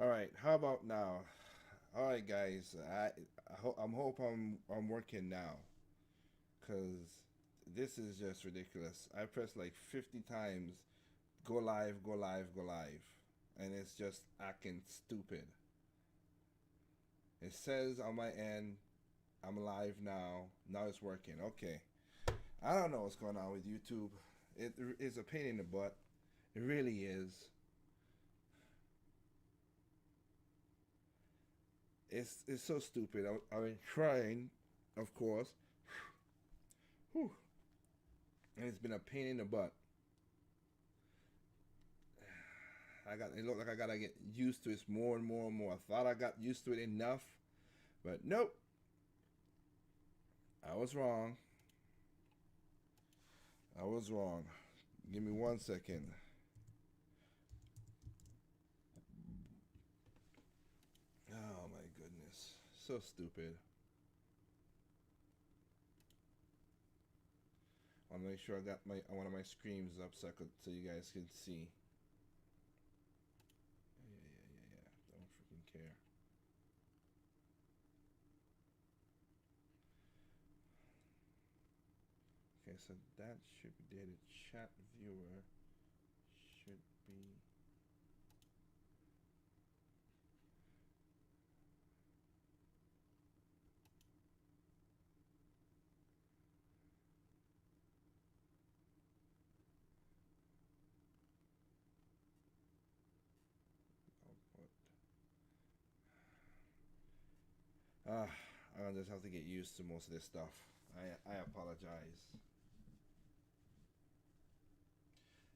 All right, how about now? All right, guys. I'm working now, cause this is just ridiculous. I pressed like 50 times, go live, go live, go live, and it's just acting stupid. It says on my end, I'm live now. Now it's working. Okay. I don't know what's going on with YouTube. It is a pain in the butt. It really is. It's so stupid. I've been trying, of course. Whew. And it's been a pain in the butt. It looked like I gotta get used to it more and more and more. I thought I got used to it enough, but nope. I was wrong. I was wrong. Give me 1 second. Oh my goodness. So stupid. I wanna make sure I got my one of my screens up so you guys can see. Yeah. Don't freaking care. Okay, so that should be there. The chat viewer should be. Oh, what? Ah, I just have to get used to most of this stuff. I apologize.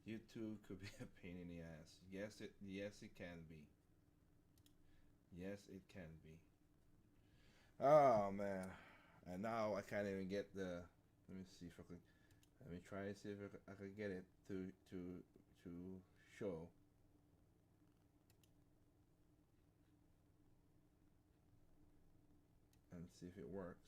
YouTube could be a pain in the ass. Yes it can be. Yes it can be. Oh man. And now I can't even get the let me see if I could let me try to see if I could get it to show. And see if it works.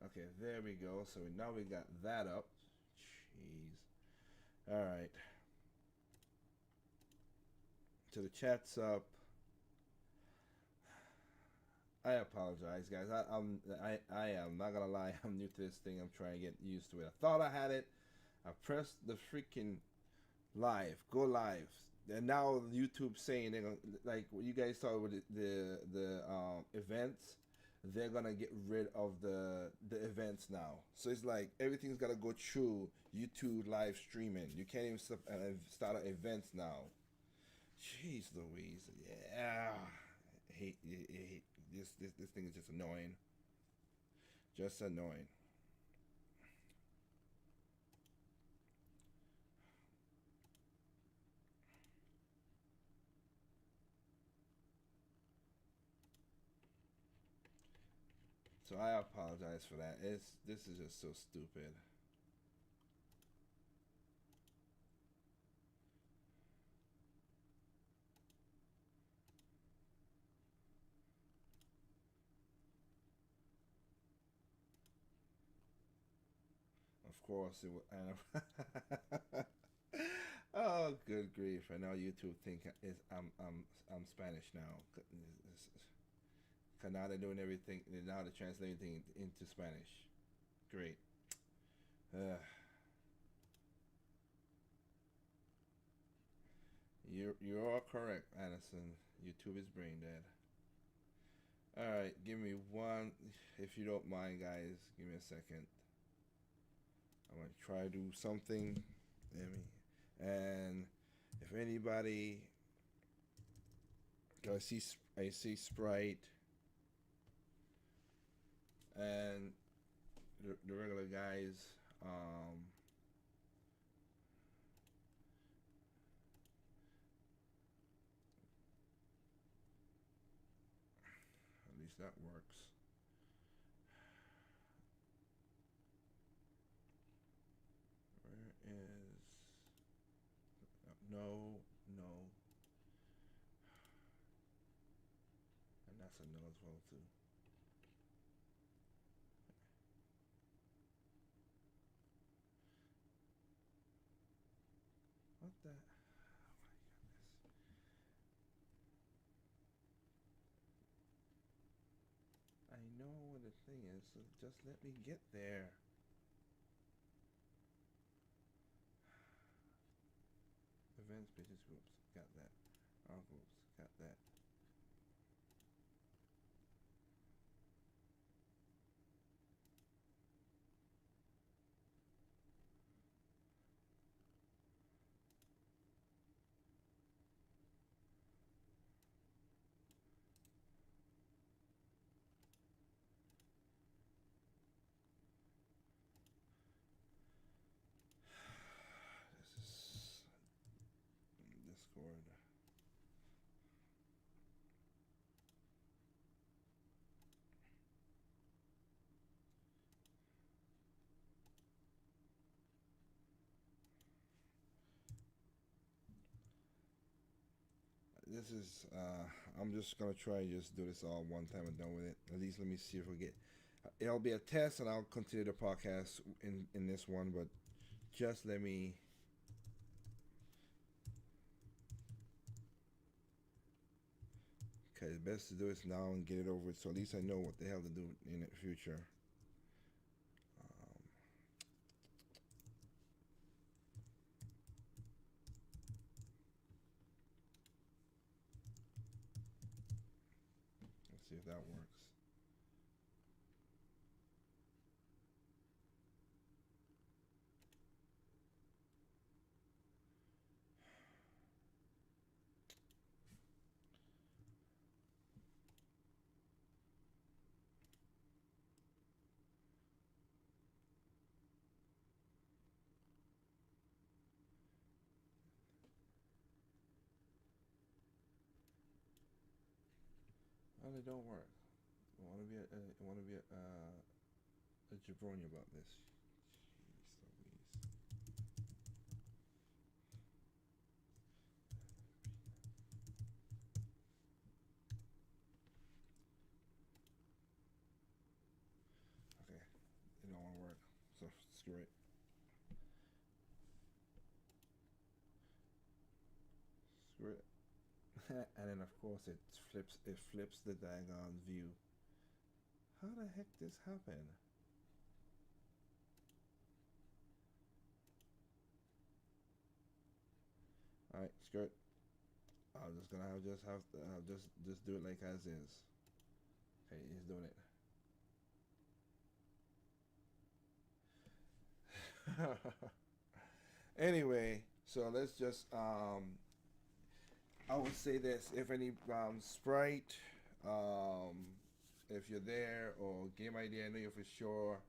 Okay, there we go. So now we got that up. Jeez. All right. So the chat's up. I apologize, guys. I am not gonna lie. I'm new to this thing. I'm trying to get used to it. I thought I had it. I pressed the freaking live, go live, and now YouTube saying they're gonna, like what you guys saw with the events. They're gonna get rid of the events now. So it's like everything's gotta go through YouTube live streaming. You can't even start events now. Jeez Louise. Yeah. I hate this thing is just annoying. Just annoying. So I apologize for that. This is just so stupid. Of course it would. Oh, good grief! I know YouTube think is I'm Spanish now. Cause now they're doing everything. Now they're translating everything into Spanish. Great. Uh, you're all correct, Anderson. YouTube is brain dead. All right, give me one, if you don't mind, guys. Give me a second. I'm gonna try to do something. Let me. And if anybody, I see Sprite and the regular guys. At least that works. Where is no no? And that's a no as well too. thing is, just let me get there. Events, pages, groups, got that. All groups, got that. This is Discord. This is I'm just gonna try and just do this all one time and done with it. At least let me see if we get. It'll be a test, and I'll continue the podcast in this one. But just let me. Okay, it's best to do this now and get it over with, so at least I know what the hell to do in the future. Um, let's see if that works. Oh, they don't work. I want to be a jabroni about this. Jeez Louise. Okay, it don't want to work. So screw it. Screw it. And then of course it flips the daggone view. How the heck this happened? All right, screw it. I'm just gonna have to just do it like as is. Okay, he's doing it. Anyway, so let's just I would say this: if any sprite, um, if you're there, or game idea, I know you're for sure.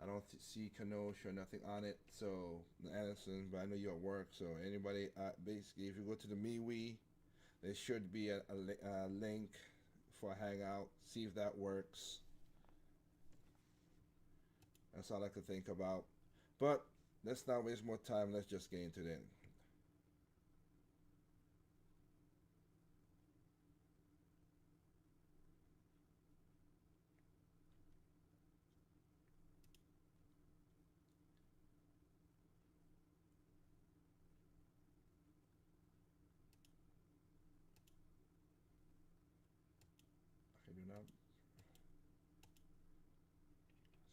I don't see Kanosh or nothing on it, so Anderson, but I know you're at work. So anybody, basically, if you go to the MeWe, there should be a link for a hangout. See if that works. That's all I could think about. But let's not waste more time. Let's just get into it. Okay, do not.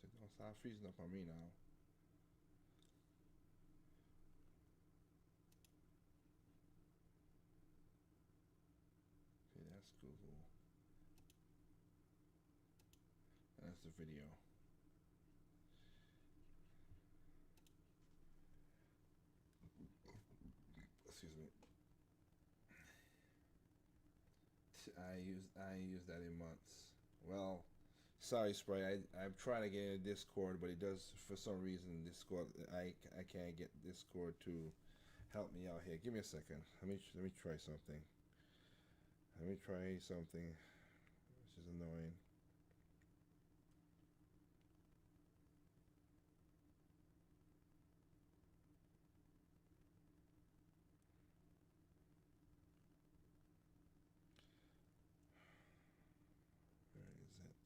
So don't stop freezing up on me now. Okay, that's Google. That's the video. Excuse me. I use that in months. Well, sorry, Sprite. I'm trying to get in Discord, but it does for some reason Discord. I can't get Discord to help me out here. Give me a second. Let me try something. Let me try something, which is annoying. Where is it?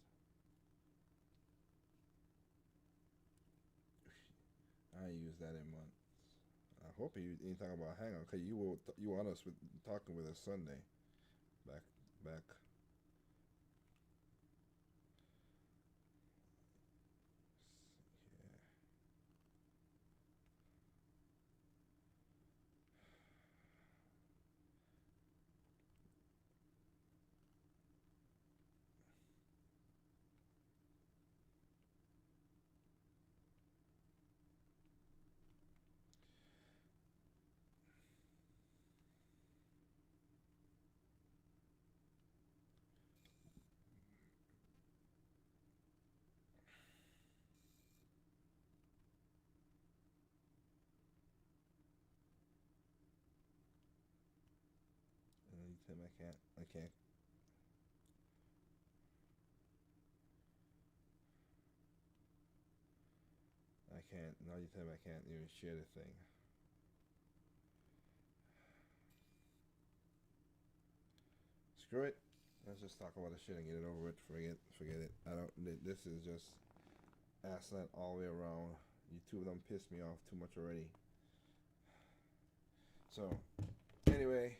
I use that in months. I hope you ain't talking about Hangout, cause you want us with talking with us Sunday, back back. tell me I can't. I can't. I can't. Now you tell me I can't even share the thing. Screw it. Let's just talk about the shit and get it over with. Forget it. I don't. This is just asinine all the way around. You two of them pissed me off too much already. So, anyway,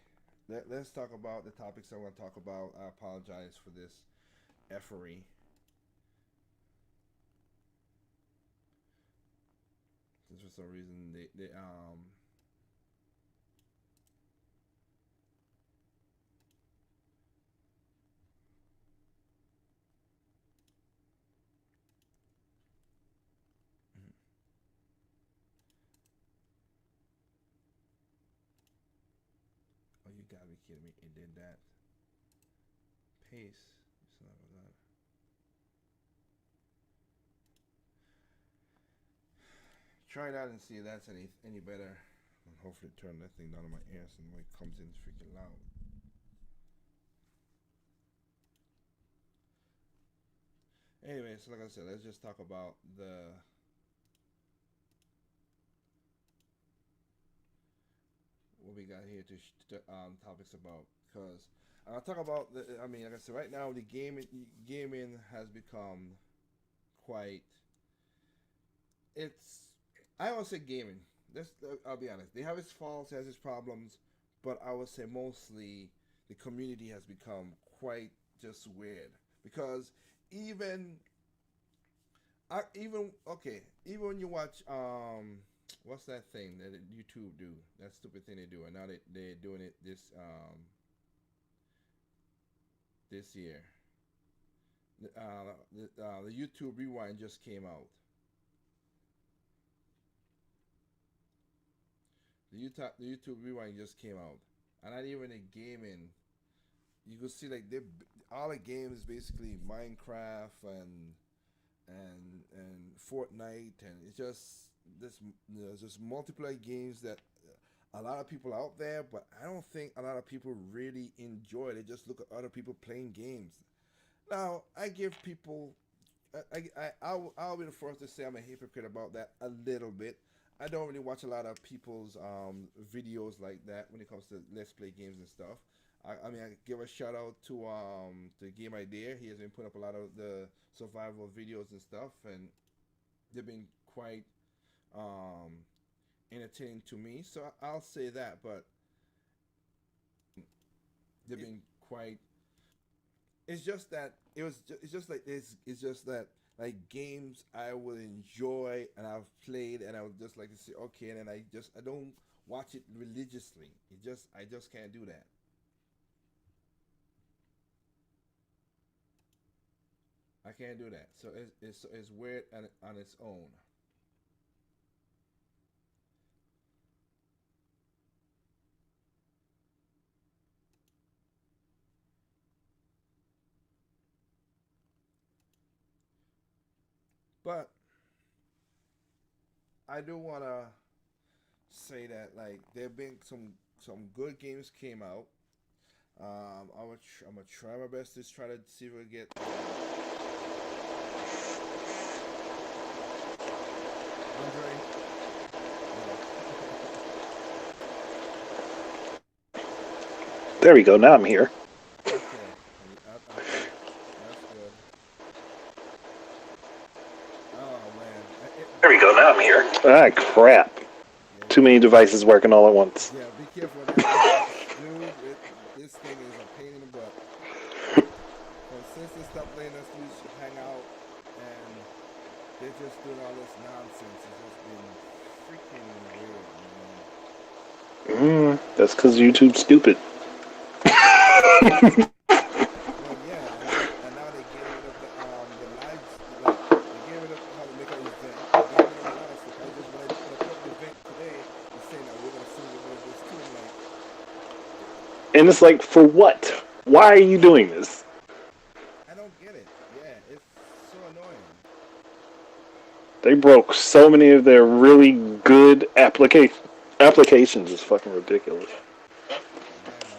let's talk about the topics I want to talk about. I apologize for this effery. Since for some reason they oh, you gotta be kidding me! It did that. Paste. Son of a gun. Try that and see if that's any better. And hopefully turn that thing down on my ears and when it comes in it's freaking loud. Anyway, so like I said, let's just talk about the what we got here to topics about because I'll talk about the. I mean, like I said, right now the gaming has become quite. It's I won't say gaming. This I'll be honest. They have its faults, has its problems, but I would say mostly the community has become quite just weird because even even okay, even when you watch what's that thing that YouTube do? That stupid thing they do, and now they're doing it this year. The YouTube Rewind just came out. The YouTube Rewind just came out, and not even a gaming. You could see like they all the games basically Minecraft and Fortnite, and it's just this just multiplayer games that a lot of people out there, but I don't think a lot of people really enjoy. They just look at other people playing games. Now I give people, I'll be the first to say I'm a hypocrite about that a little bit. I don't really watch a lot of people's videos like that when it comes to let's play games and stuff. I mean, I give a shout out to Game Idea. He has been putting up a lot of the survival videos and stuff, and they've been quite um, entertaining to me. So I'll say that, but they've been quite. It's just that It's just like this. It's just that like games I would enjoy and I've played and I would just like to say okay, and then I don't watch it religiously. I just can't do that. I can't do that. So it's weird on its own. But I do wanna say that like there've been some good games came out. I'm gonna try my best to try to see if we get. Andre. There we go. Now I'm here. Okay, that's good. Oh man, There we go. Now I'm here. Ah, crap. yeah, Too many devices working all at once. yeah. Be careful with that, dude. This thing is a pain in the butt. But since they stopped letting us hang out, and they're just doing all this nonsense, it's just been freaking weird, man. That's because YouTube's stupid. Well, yeah, and now they get rid of the lives, like they get rid of how to make an event. They get rid of a lot of stuff. I just when I put up the event today, they're saying that we're gonna soon get rid of this too. I'm like, And it's like, for what? Why are you doing this? I don't get it. Yeah, it's so annoying. They broke so many of their really good applications. It's fucking ridiculous. Yeah, man.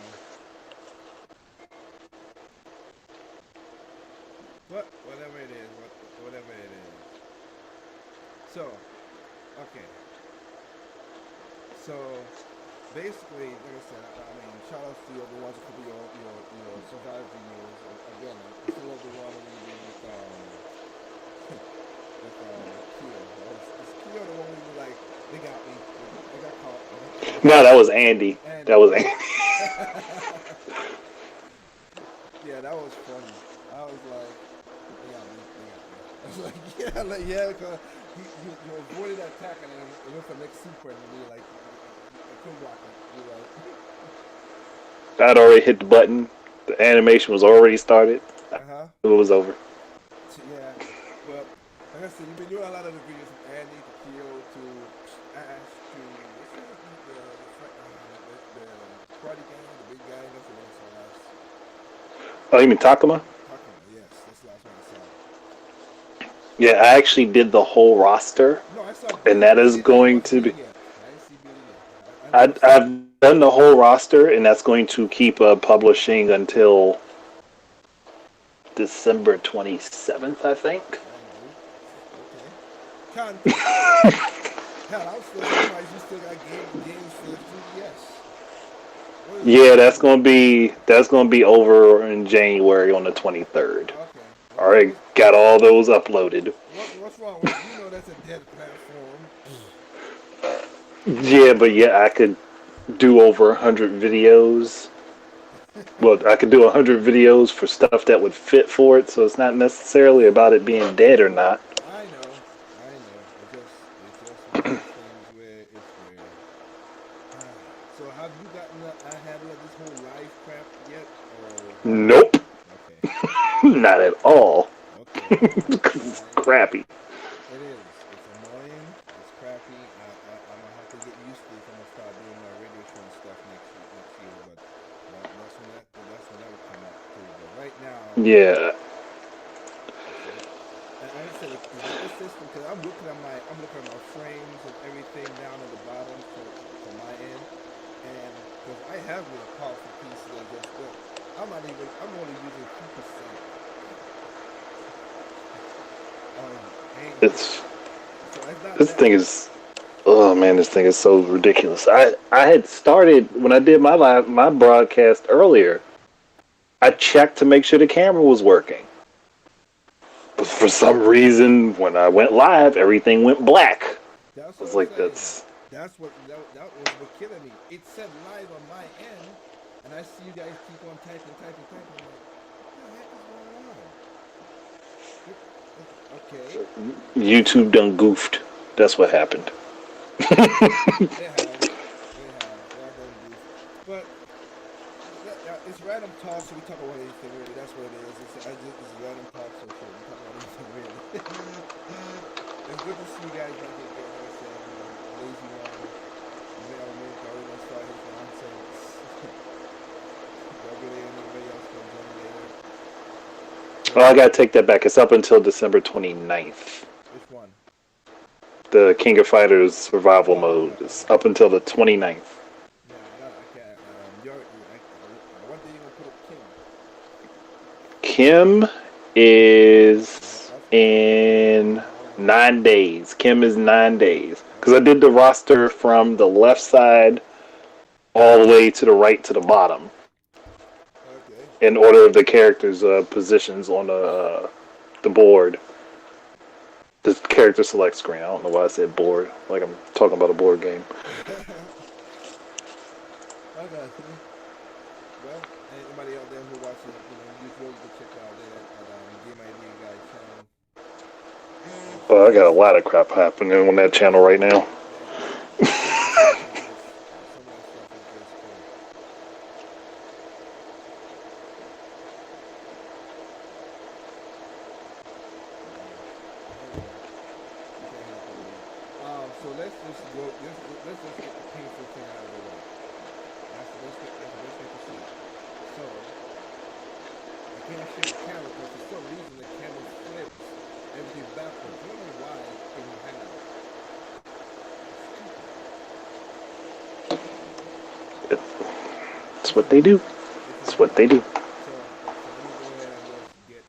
But whatever it is, whatever it is. So, okay. So basically, like I said, I mean, shout outs to you the ones who could be your survivor videos. Again, I still love the one we did with Keo. It's Keo the one we were like, they got me, I got caught, I got caught. No, that was Andy. Andy, That was yeah. Andy. Yeah, that was funny. I was like, they got me, they got me. I was like, yeah, because you avoided that attack and then it went for the next super and you like, I couldn't block it. You're like, I'd already hit the button. The animation was already started. uh huh. It was over. Yeah, but like I said, you've been doing a lot of the videos from Andy to Keo to Ash to what's the karate guy, the big guy. That's the one I saw last. Oh, you mean Takuma? Takuma, yes, that's the last one I saw. Yeah, I actually did the whole roster, No, I saw and Billy, that but I is didn't going watch to Billy be. yet. I didn't see Billy yet. I know it's I've done the whole roster, and that's going to keep publishing until December 27th, I think. dang dude. Okay, content. Hell, I'm still surprised you still got games for the 3DS. What is Yeah, what's that's gonna be over in January on the 23rd. okay? I already got all those uploaded. What's wrong with it? You know that's a dead platform. Yeah, but yeah, I could do over 100 videos. Well, I could do 100 videos for stuff that would fit for it, so it's not necessarily about it being dead or not. I know, I know. It's just one of those things where it's where. So have you gotten a handle of this whole live crap yet, or Nope, okay, not at all. okay, 'Cause it's I crappy. it is. It's annoying. It's crappy. I'm gonna have to get used to it if I'm gonna start doing my radio show and stuff next year. But that's when that would come up too. But right now, Yeah, it's like, and like I said, it's not the system because I'm looking at my frames and everything down at the bottom for my end, and because I have me a powerful PC that I just built, I'm only using 2%. Ain't it's so it's not this that thing bad. is. Oh man, this thing is so ridiculous. I had started when I did my broadcast earlier. I checked to make sure the camera was working. But for some reason, when I went live, everything went black. I That's what was I'm like, saying. that's That was what killing me. It said live on my end, and I see you guys keep on typing. I'm like, what the heck is going on? What, okay, YouTube done goofed. That's what happened. it has, they are done goof, but it's random talk. So we talk about anything really. That's what it is. It's random talk. So shit, we talk about anything really. It's good to see you guys back again. Like I said, lazy one. Mailman already gonna start his nonsense. Regular and everybody else gonna join later. Oh, I So gotta take that back. It's up until December 29th. which one? The King of Fighters survival Oh, mode okay, is okay. up until the 29th. Yeah, I can't. What day you gonna put up Kim? Kim is That's what in I was wondering. 9 days. Kim is 9 days. Because I Okay, did the roster from the left side all the way to the right to the bottom okay. in order of the characters' positions on the board. The character select screen. I don't know why I said board. Like I'm talking about a board game. I got you. Well, anybody out there who watches, YouTube, go check out there at Game Idea Guy channel. Some I of that got a lot of crap happening on that channel right now. some of that stuff is just some of that stuff is just cool. Yeah. But anyway, you can't help it, man. So let's just go. Let's just get the painful thing out of the way. That's the best way to see it. So I can't share the camera because for some reason the camera flips everything backwards. I don't know why in my hangout. It's stupid. It's what they do. It's It's what they annoying. do. So let me go ahead and just get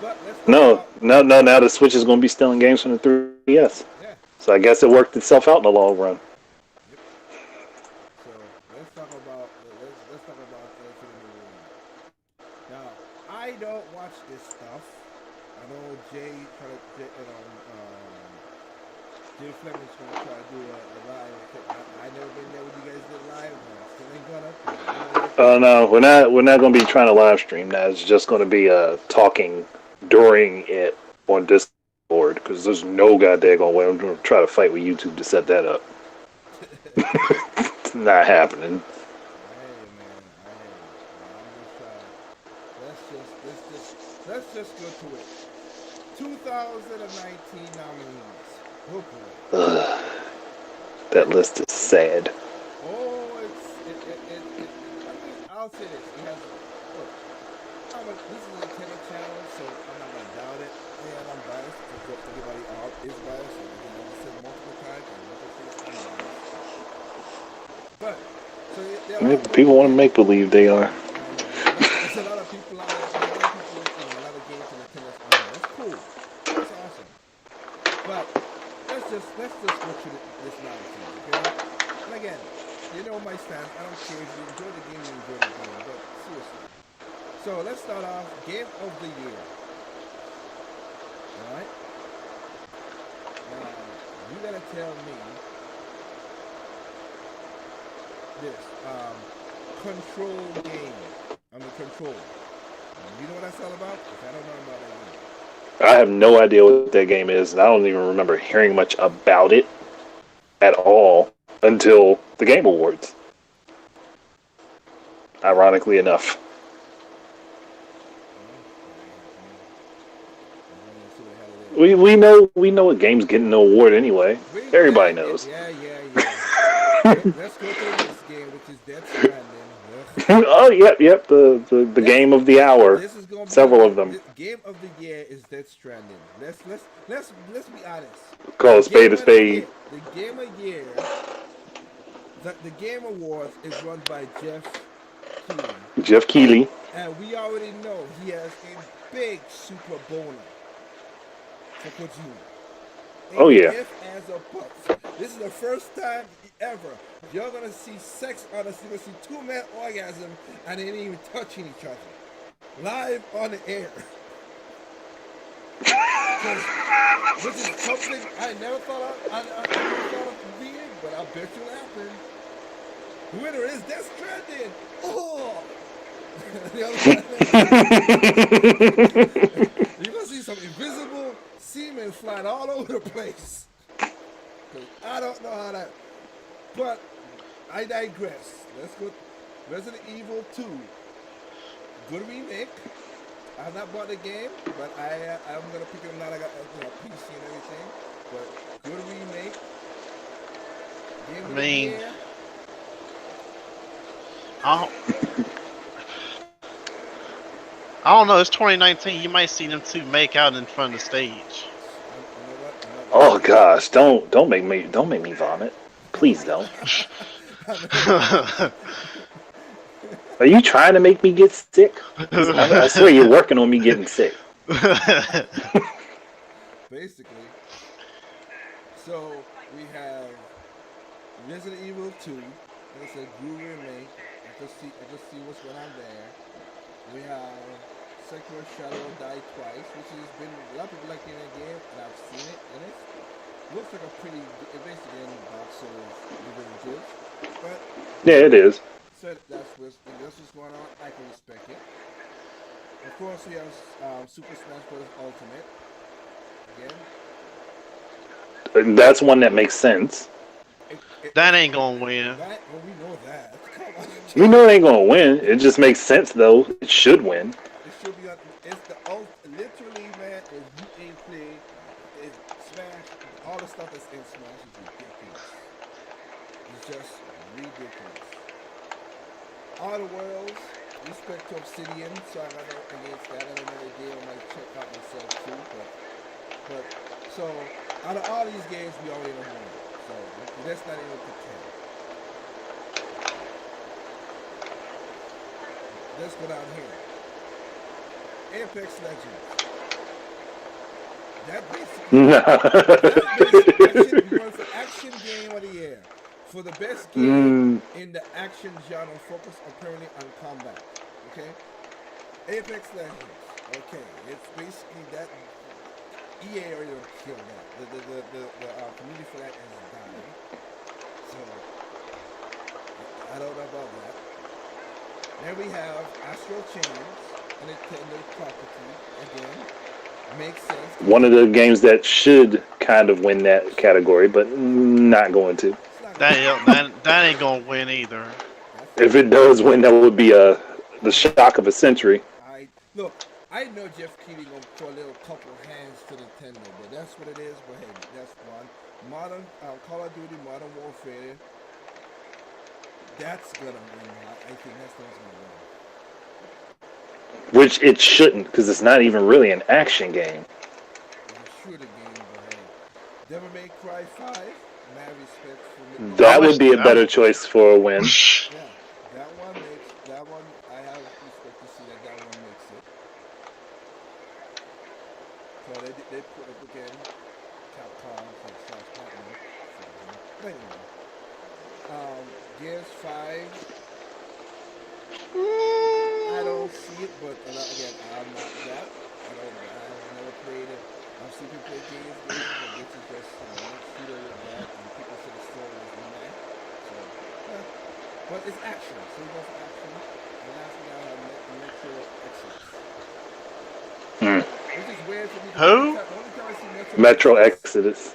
But let's talk No, about no, no. Now the Switch is going to be stealing games from the 3DS. yeah. So I guess it worked itself out in the long run. Yep. So let's talk about elephant in the room. Now I don't watch this stuff. I know Jay Fleming's gonna try to do a live. I never been there when you guys did live. Still ain't gonna. I know your Oh thing. no, we're not going to be trying to live stream that. It's just going to be talking during it on Discord because there's no goddamn way I'm going to try to fight with YouTube to set that up. It's not happening. I hear you, man. I hear you. I'm just trying. Let's just go to it. 2019 nominees. Oh boy. Ugh, that It, list is sad. oh, I mean, I'll say this. It has. Look, this is a Nintendo channel, so I'm not gonna doubt it. Yeah, I'm biased because everybody is biased. And again, I've said multiple times. I'm not gonna say I'm biased. But so there are a lot of People good want to games. make believe they are. I know. There's a lot of people on there. There's a lot of people, a lot of games and Nintendo's on there. That's cool. That's awesome. But let's go through this nonsense, okay? And again, you know my stance. I don't care if you enjoy the game, you enjoy the game. But seriously. So let's start off. Game of the year. All right. Now you gotta tell me this. Control game. I mean control. You know what that's all about? Because I don't know about that game. I have no idea what that game is, and I don't even remember hearing much about it at all until the Game Awards. Ironically enough. Well, I'm gonna see what the hell it is. We know what game's getting the award anyway. Everybody knows. Yeah. Let's go to the next game, which is Death Stranding. Ugh. Oh, yep. The That's game of the hour. this is gonna be Several of them. the game of the year is Death Stranding. Let's be honest. Call a spade a spade. The game of the year, the game awards is run by Jeff Keighley, Jeff Keighley. and we already know he has a big super boner for Kojima. Oh yeah. If as a butt. This is the first time ever you're gonna see sex on us. You're gonna see two men orgasm and they ain't even touching each other. Live on the air. Which is something I never thought of. I never thought of being, but I bet you'll happen. The winner is Death Stranding. Oh! You're gonna see some invisible semen flying all over the place. Cause I don't know how that. But I digress. Let's go. Resident Evil 2. Good remake. I have not bought the game, but I'm gonna pick it up now. I got PC and everything. But good remake. Game of the year. I don't know. It's 2019. You might see them two make out in front of the stage. You know what? I'm not gonna Oh say gosh, don't make me vomit. Please don't. that. Are you trying to make me get sick? I swear you're working on me getting sick. Basically, so we have Resident Evil 2. It's a good remake. I just see what's going on there. We have Sekiro Shadow Die Twice, which has been a lot of people liking that game, and I've seen it, and it looks like a pretty, it basically in Dark Souls derivatives. But Yeah, it is. so that's what's going on. I can respect it. Of course, we have Super Smash Bros. Ultimate again. That's one that makes sense. That ain't gonna win. Right? Well, we know that. Come on. We know it ain't gonna win. It just makes sense though. It should win. It should be on. It's the literally, man. If you ain't played, it's Smash. All the stuff that's in Smash is ridiculous. It's just ridiculous. All the worlds, respect to Obsidian, so I'm not against that. I don't know the deal. I might check out myself too, but so out of all these games, we already know who won. So that's not even pretend. Let's go down here. Apex Legends. That basically No. that basically action. We won for action game of the year for the best game in the action genre, focused apparently on combat. Okay, Apex Legends. Okay, it's basically that EA already killed that. The community for that has died. So I don't know about that. Then we have Astral Chains, a Nintendo property again. Makes sense because One of the games that should kind of win that category, but not going to. it's not gonna win. That ain't gonna win either. That's If fine. it does win, that would be the I shock of a century. I look. I know Jeff Keighley gonna throw a little couple hands to Nintendo, but that's what it is. But hey, that's one. Modern Call of Duty Modern Warfare. That's gonna win. I think that's the one's gonna win. Which it shouldn't, because it's not even really an action game. It's a shooter game, but hey, Devil May Cry 5. Mad respect for me. I That wish would be a I better choice for a win. Yeah, that one makes that one. I have respect to see that one makes it. So they put up again Capcom slash Platinum. But anyway, Gears 5. I don't see it, but again, I'm not that. I've never played it. I've seen people play Gears games, but this is just shooter with that, and people say the story is meh. So, yeah. But it's action, so we go for action. And last we got Metro Exodus. Hmm. Which is weird for me. Who? The only time I see Metro Exodus, Exodus.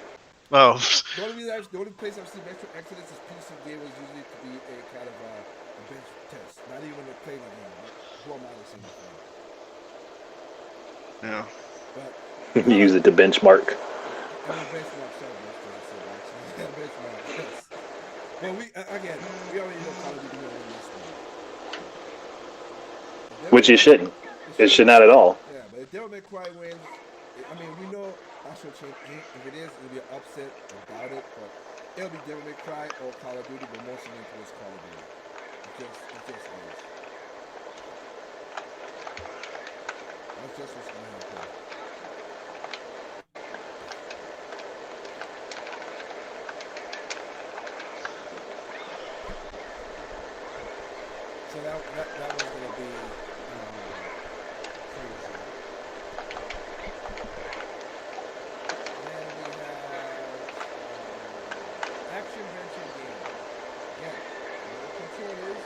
Oh, the only place I've seen Metro Exodus is PC Game was usually to be a kind of a bench test, not even to play the game. But who am I to say anything? yeah. But Use it to benchmark. I mean benchmark, sorry, that's what I said actually. Benchmark, yes. But again, we already know Call of Duty will win this one. Which it shouldn't. It should not at all. Yeah, but if Devil May Cry wins, I mean, we know Astral Chain. If it is, it'll be an upset about it. But it'll be Devil May Cry or Call of Duty, but most leaning towards Call of Duty. It just is. That's just what's gonna happen. So that was gonna be crazy. Then we have action venture game. Again, controllers.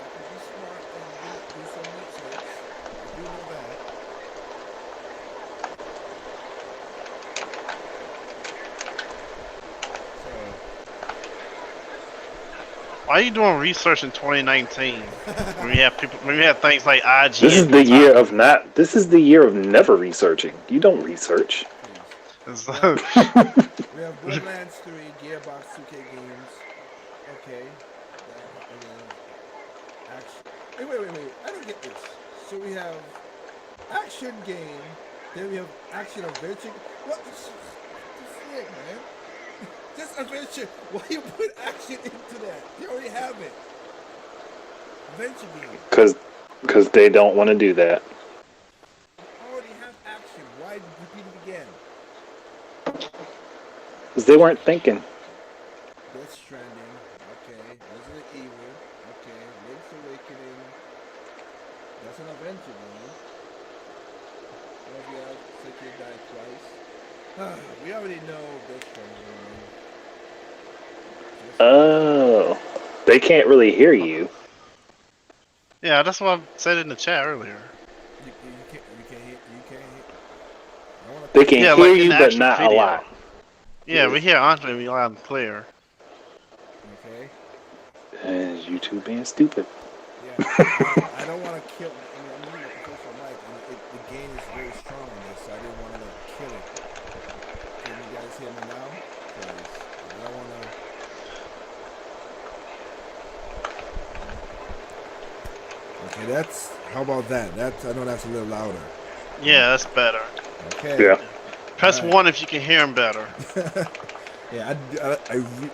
I can be smart and do some research. I do know that. Why are you doing research in 2019? When we have people, when we have things like IG. This is the year of not. This is the year of never researching. You don't research. It's We like- have Borderlands 3, Gearbox 2K games. Okay. And then action. Wait. I don't get this. So we have action game, then we have action adventure. What the frick, man? Just adventure. Why you put action into that? You already have it. Adventure game. Because they don't want to do that. You already have action. Why repeat it again? Because they weren't thinking. Death Stranding, okay. Resident Evil, okay. Link's Awakening. That's an adventure game. What we have? Sekiro died twice. We already know Death Stranding. Oh. They can't really hear you. yeah, that's what I said in the chat earlier. You can't hit. I wanna They can Yeah, hear like in you, the but actual not a video. lot. Yeah, we hear Andre loud and clear. Okay. And YouTube being stupid. Yeah. I don't want to kill. I'm using a professional mic, and the gain is very strong on this, so I didn't want to kill it. Can you guys hear me now? Because I don't want to. Okay, that's. How about that? I know that's a little louder. Yeah, that's better. Okay. Yeah. Press Alright. 1 if you can hear him better. Yeah,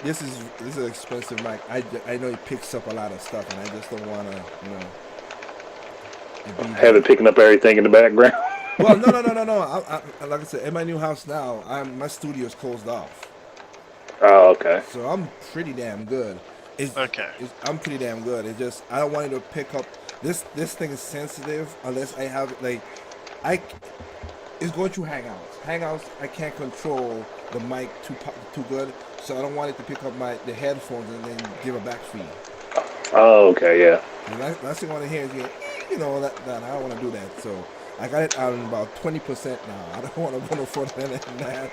this is an expensive mic. I know it picks up a lot of stuff, and I just don't want to, it be Have it picking up everything in the background. Well, no. Like I said, in my new house now, my studio is closed off, Oh, okay. so I'm pretty damn good. Okay. I'm pretty damn good. It's just I don't want it to pick up. This thing is sensitive unless I have like I. It's going through Hangouts. Hangouts, I can't control the mic too good, so I don't want it to pick up the headphones and then give a back feed. Oh, okay, yeah. And last thing I want to hear is that I don't want to do that. So I got it on about 20% now. I don't want to go no further than that.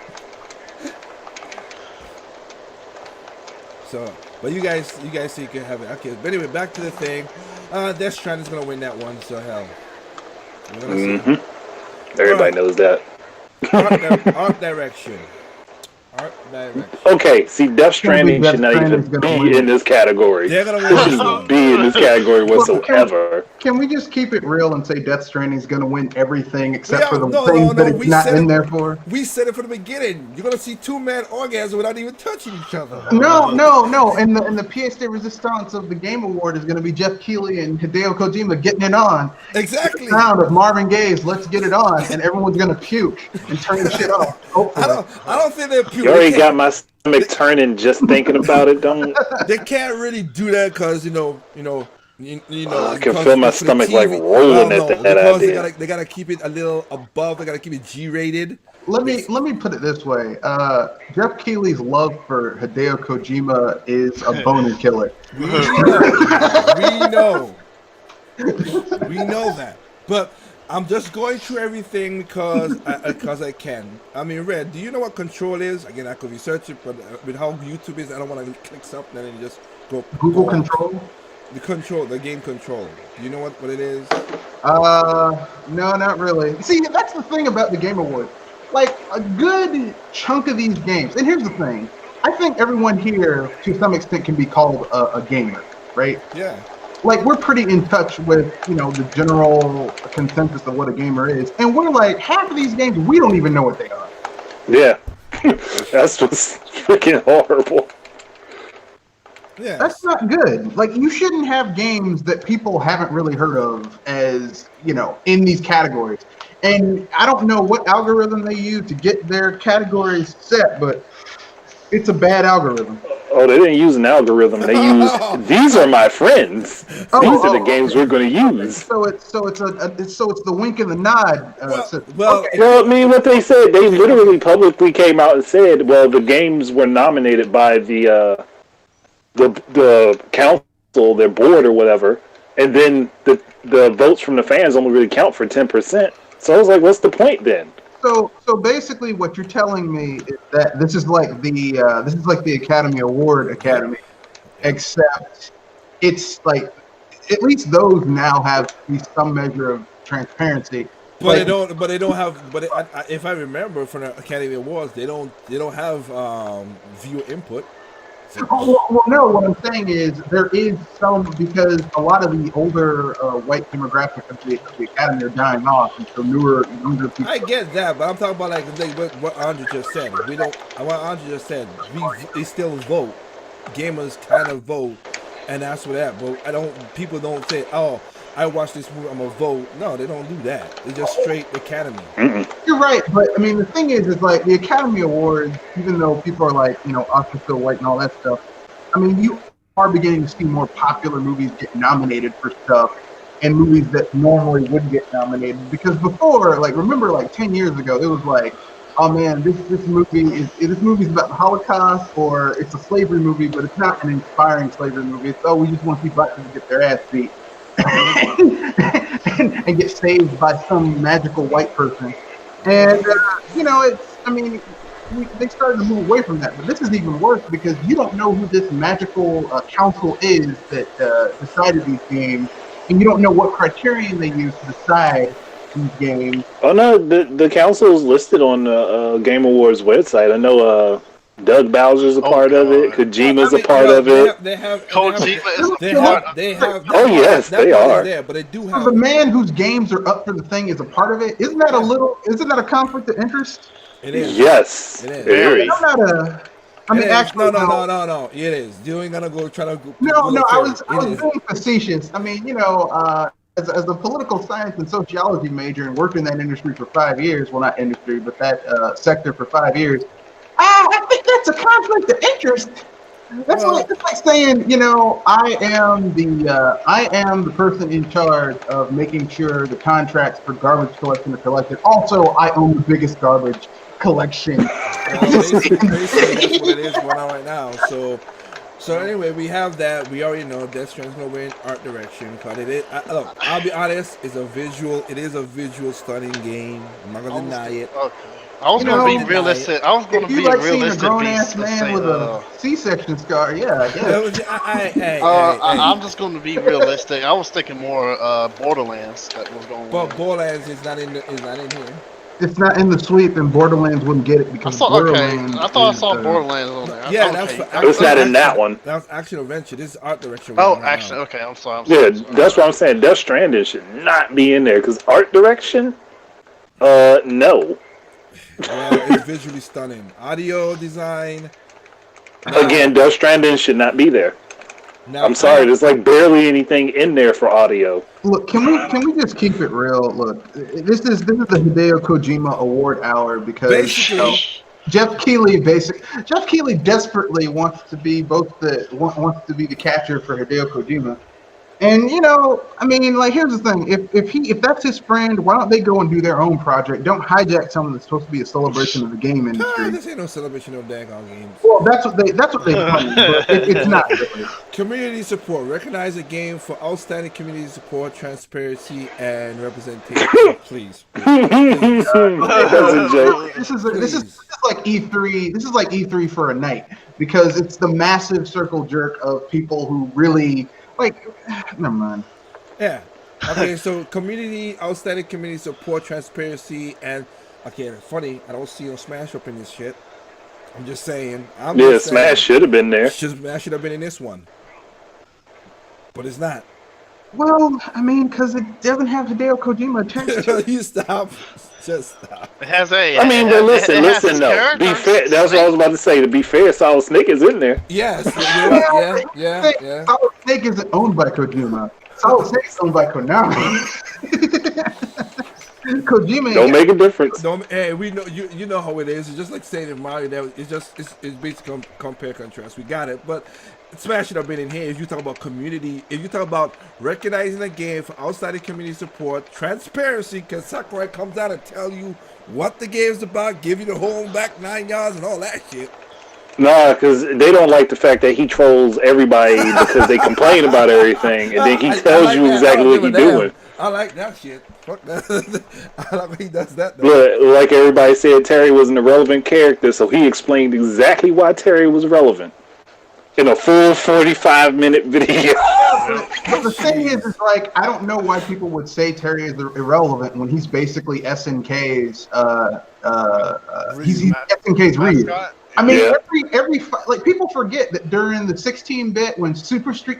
So, but you guys say you can have it. Okay, but anyway, back to the thing. Death Stranding's gonna win that one. So hell, we're gonna see. Everybody knows that. Art direction. Okay, see, Death Stranding should not even be in this category. They're gonna It shouldn't be in this category whatsoever. Can we just keep it real and say Death Stranding is going to win everything except for the things that it's not in there for? We said it from the beginning. You're gonna see two men orgasm without even touching each other. No. And the pièce de resistance of the Game Award is going to be Jeff Keighley and Hideo Kojima getting it on. Exactly. The sound of Marvin Gaye's "Let's Get It On," and everyone's going to puke and turn the shit off. I don't think they're puke. You already got my stomach turning just thinking about it. Don't. They can't really do that because I can feel my stomach like rolling at that idea. They gotta keep it a little above. They gotta keep it G-rated. Let me put it this way: Jeff Keighley's love for Hideo Kojima is a boner killer. We know that, but I'm just going through everything because I can. I mean, Red, do you know what Control is? Again, I could research it, but with how YouTube is, I don't want to click something and then just go. Google Control. The game Control. Do you know what it is? No, not really. See, that's the thing about the Game Awards. Like, a good chunk of these games, and here's the thing, I think everyone here, to some extent, can be called a gamer, right? Yeah. Like, we're pretty in touch with, the general consensus of what a gamer is, and we're like, half of these games, we don't even know what they are. Yeah. That's just freaking horrible. Yeah. That's not good. Like, you shouldn't have games that people haven't really heard of as, in these categories. And I don't know what algorithm they use to get their categories set, but it's a bad algorithm. Oh, they didn't use an algorithm. They used these are my friends. These are the games we're going to use. So it's the wink and the nod. Well, I mean, what they said, they literally publicly came out and said, well, the games were nominated by the council, their board or whatever, and then the votes from the fans only really count for 10%. So I was like, what's the point then? So basically, what you're telling me is that this is like the Academy Award Academy, except it's like at least those now have some measure of transparency. But they don't have. But if I remember from the Academy Awards, they don't have viewer input. Well, no. What I'm saying is there is some, because a lot of the older white demographic of the Academy are dying off, and so younger people. I get that, but I'm talking about like what Andre just said. What Andre just said. They still vote. Gamers kind of vote, and that's what that. But people don't say, "Oh, I watched this movie, I'm gonna vote." No, they don't do that. They just straight Academy. You're right, but I mean the thing is like the Academy Awards, even though people are like, Oscar so white and all that stuff, I mean you are beginning to see more popular movies get nominated for stuff, and movies that normally wouldn't get nominated. Because before, like remember like 10 years ago, it was like, oh man, this movie's about the Holocaust, or it's a slavery movie, but it's not an inspiring slavery movie. It's we just want people to get their ass beat. and get saved by some magical white person, and they started to move away from that. But this is even worse because you don't know who this magical council is that decided these games, and you don't know what criterion they use to decide these games. Oh no, the council is listed on the Game Awards website. I know Doug Bowser's a part of it. Kojima's a part of it. They have. Oh yes, they are. There, but they do have. The man whose games are up for the thing is a part of it. Isn't that a conflict of interest? It is. Yes, it is. Very. I'm not a. I mean, actually, no. It is. You ain't gonna go try to. No. I was being facetious. I mean, as a political science and sociology major and worked in that industry for 5 years, well, not industry, but that sector for 5 years, I think that's a conflict of interest. That's like saying, I am the person in charge of making sure the contracts for garbage collection are collected. Also, I own the biggest garbage collection. Basically, that's what it is going on right now. So anyway, we have that. We already know Death Stranding's gonna win art direction because it is. Look, I'll be honest. It is a visual stunning game. I'm not gonna deny it. Okay. I was gonna be realistic. I was gonna be like realistic. Seeing a grown-ass man with a C-section scar, yeah, I guess. I'm just gonna be realistic. I was thinking more Borderlands that was going. But Borderlands is not in here. It's not in the sweep, and Borderlands wouldn't get it because Borderlands. I thought I saw Borderlands on there. Yeah, it's not in that one. That was action adventure. This is art direction. Oh, action. Okay, I'm sorry. That's what I'm saying. Death Stranding should not be in there because art direction. No. Well, it's visually stunning. Audio design. Again, Death Stranding should not be there. Now, I'm sorry, there's like barely anything in there for audio. Look, can we just keep it real? Look, this is the Hideo Kojima Award hour because Jeff Keighley desperately wants to be the catcher for Hideo Kojima. And here's the thing: if that's his friend, why don't they go and do their own project? Don't hijack something that's supposed to be a celebration of the game industry. This ain't no celebration of daggone games. Well, that's what they claim, but it's not really. Community support. Recognize a game for outstanding community support, transparency, and representation. Please. This is like E3. This is like E3 for a night because it's the massive circle jerk of people who really. Never mind. Yeah. Okay, so outstanding community support, transparency, and it's funny. I don't see no Smash up in this shit. I'm just saying. Smash should have been there. Smash should have been in this one, but it's not. Well, because it doesn't have Hideo Kojima attached to it. You stop. Just stop. It has a. But listen. No. Be fair. That's what I was about to say. To be fair, Solid Snake is in there. Yes. Yeah. Solid Snake isn't owned by Kojima. Solid Snake is owned by Konami. Kojima don't make a difference. Hey, we know you know how it is. It's just like saying in Mario. It's basically compare contrast. We got it, but. Smash should have been in here. If you talk about community, if you talk about recognizing a game for outside community support, transparency, because Sakurai comes out and tell you what the game's about, give you the whole back 9 yards and all that shit. Nah, because they don't like the fact that he trolls everybody because they complain about everything, and then he tells you exactly what he's doing. I like that shit. Fuck that. I like he does that. Look, like everybody said, Terry was an irrelevant character, so he explained exactly why Terry was relevant. In a full 45-minute video. But the thing is I don't know why people would say Terry is irrelevant when he's basically SNK's he's SNK's Ryu. Every people forget that during the 16-bit when Super Street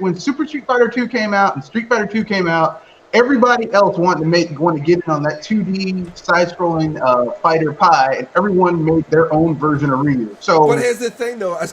Fighter 2 came out and Street Fighter 2 came out, everybody else wanted to get in on that 2D side-scrolling fighter pie, and everyone made their own version of Ryu. So, but here's the thing, though, as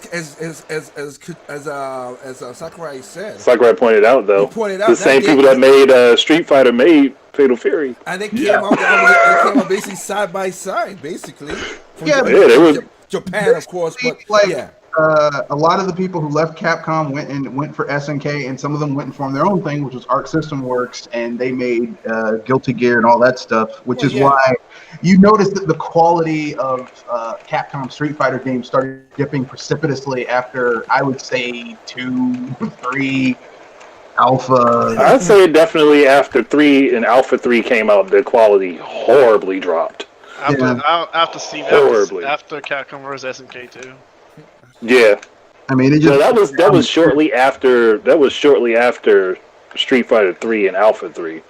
Sakurai said. Sakurai pointed out, though, the same people that made Street Fighter made Fatal Fury, and they came out basically side by side, basically. They were Japan, of course, but a lot of the people who left Capcom went for SNK, and some of them went and formed their own thing, which was Arc System Works, and they made Guilty Gear and all that stuff, which is why you notice that the quality of Capcom Street Fighter games started dipping precipitously after, I would say, 2, 3, Alpha. I'd say definitely after 3 and Alpha 3 came out, the quality horribly dropped. After Capcom vs SNK 2. Yeah, that was shortly after Street Fighter 3 and Alpha 3.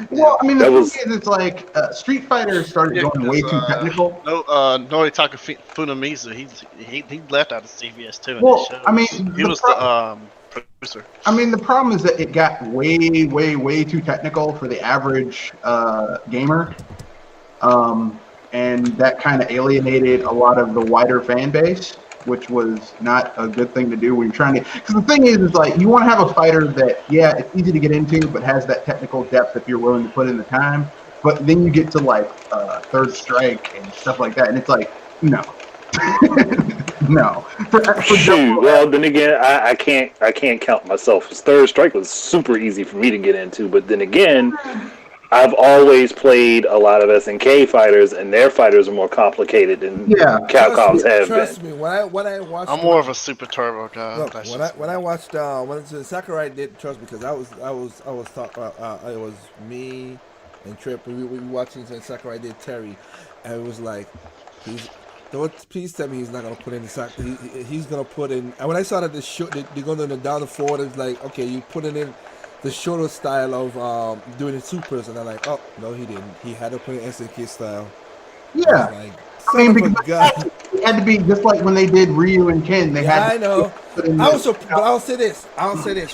Well, the thing is, it's Street Fighter started going way too technical. Noritaka Funamizu, he left out of CVS too. Well, he was the producer. The problem is that it got way, way, way too technical for the average gamer, and that kind of alienated a lot of the wider fan base. which was not a good thing to do when you're trying to. Because the thing is like you want to have a fighter that, yeah, it's easy to get into, but has that technical depth if you're willing to put in the time. But then you get to like Third Strike and stuff like that, and it's like, no. No. Shoot. Well, then again, I can't count myself. Third Strike was super easy for me to get into, but then again, I've always played a lot of SNK fighters, and their fighters are more complicated than Capcom's have Trust been. me, when I watched, I'm more of a Super Turbo guy. Look, when I watched when Sakurai did, trust me, because I was talking it was me and Trip. We were watching Sakurai did Terry, and it was like please tell me he's not gonna put in the he's gonna put in. And when I saw that they're going to the down the forward, it's like, okay, you put it in the shorter style of doing the supers, and I'm like, oh no, he didn't. He had to put in SNK style. Yeah, like, I mean, because it had to be just like when they did Ryu and Ken. They had. I know. But I'll say this.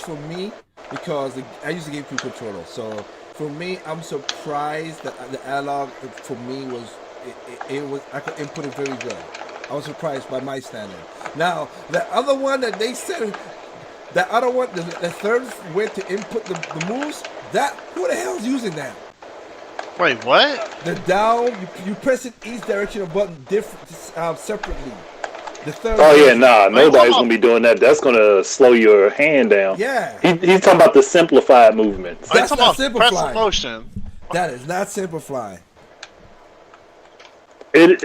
For me, because I used to game through controller, so for me, I'm surprised that the analog for me was. It was, I could input it very good. I was surprised by my standard. Now, the other one that they said, the other one, the third way to input the moves, who the hell's using that? Wait, what? The down, you press it each direction of button separately. The third. Oh yeah, nobody's gonna be doing that. That's gonna slow your hand down. Yeah. He's talking about the simplified movements. That's not simplifying. Press motion. That is not simplifying. It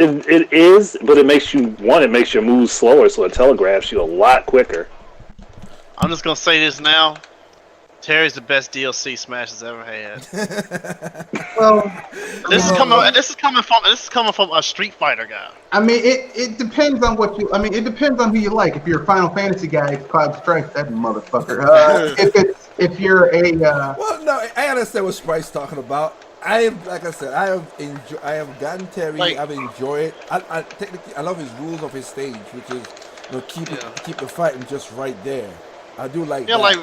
is, but it makes your moves slower, so it telegraphs you a lot quicker. I'm just gonna say this now. Terry's the best DLC Smash has ever had. Well, this is coming from a Street Fighter guy. I mean, it depends on what you. I mean, it depends on who you like. If you're a Final Fantasy guy, it's Cloud Strike, that motherfucker. If you're a well, no, I understand what Sprite's talking about. Like I said, I have gotten Terry. I've enjoyed it. I technically I love his rules of his stage, which is keep the fighting just right there. I do like that.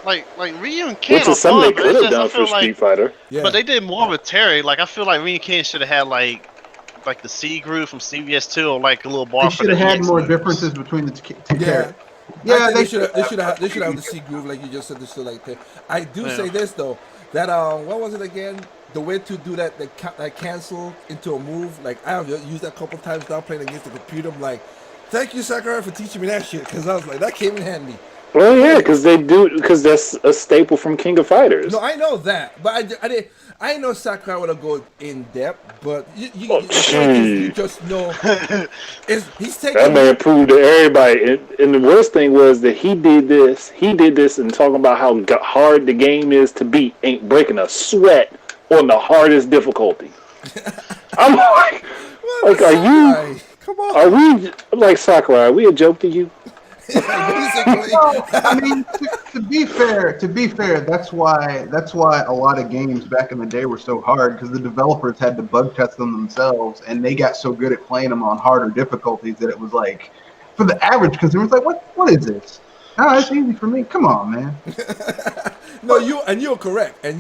like Ryu and Ken. Which is something they could have done for Street Fighter. Yeah. But they did more with Terry. Like I feel like Ryu and Ken should have had like the C groove from CVS2 or like a little bar. They should have had more differences between the two characters. Yeah, they should have the C groove like you just said. They should like that. I do say this though. That what was it again? The way to do that cancel into a move, like I have used that a couple times now playing against the computer. I'm like, thank you, Sakurai, for teaching me that shit, because I was like, that came in handy. Well, yeah, because that's a staple from King of Fighters. No, I know that, but I know Sakurai would have gone in depth, but you just know he's taking. That man proved to everybody, and the worst thing was that he did this, and talking about how hard the game is to beat, ain't breaking a sweat on the hardest difficulty. I'm like, are you? Come on. Are we? I'm like, Sakurai, are we a joke to you? I mean, to be fair, that's why a lot of games back in the day were so hard, because the developers had to bug test them themselves, and they got so good at playing them on harder difficulties that it was like, for the average consumer, it's like, what is this? Oh, it's easy for me. Come on, man. No, you're correct. They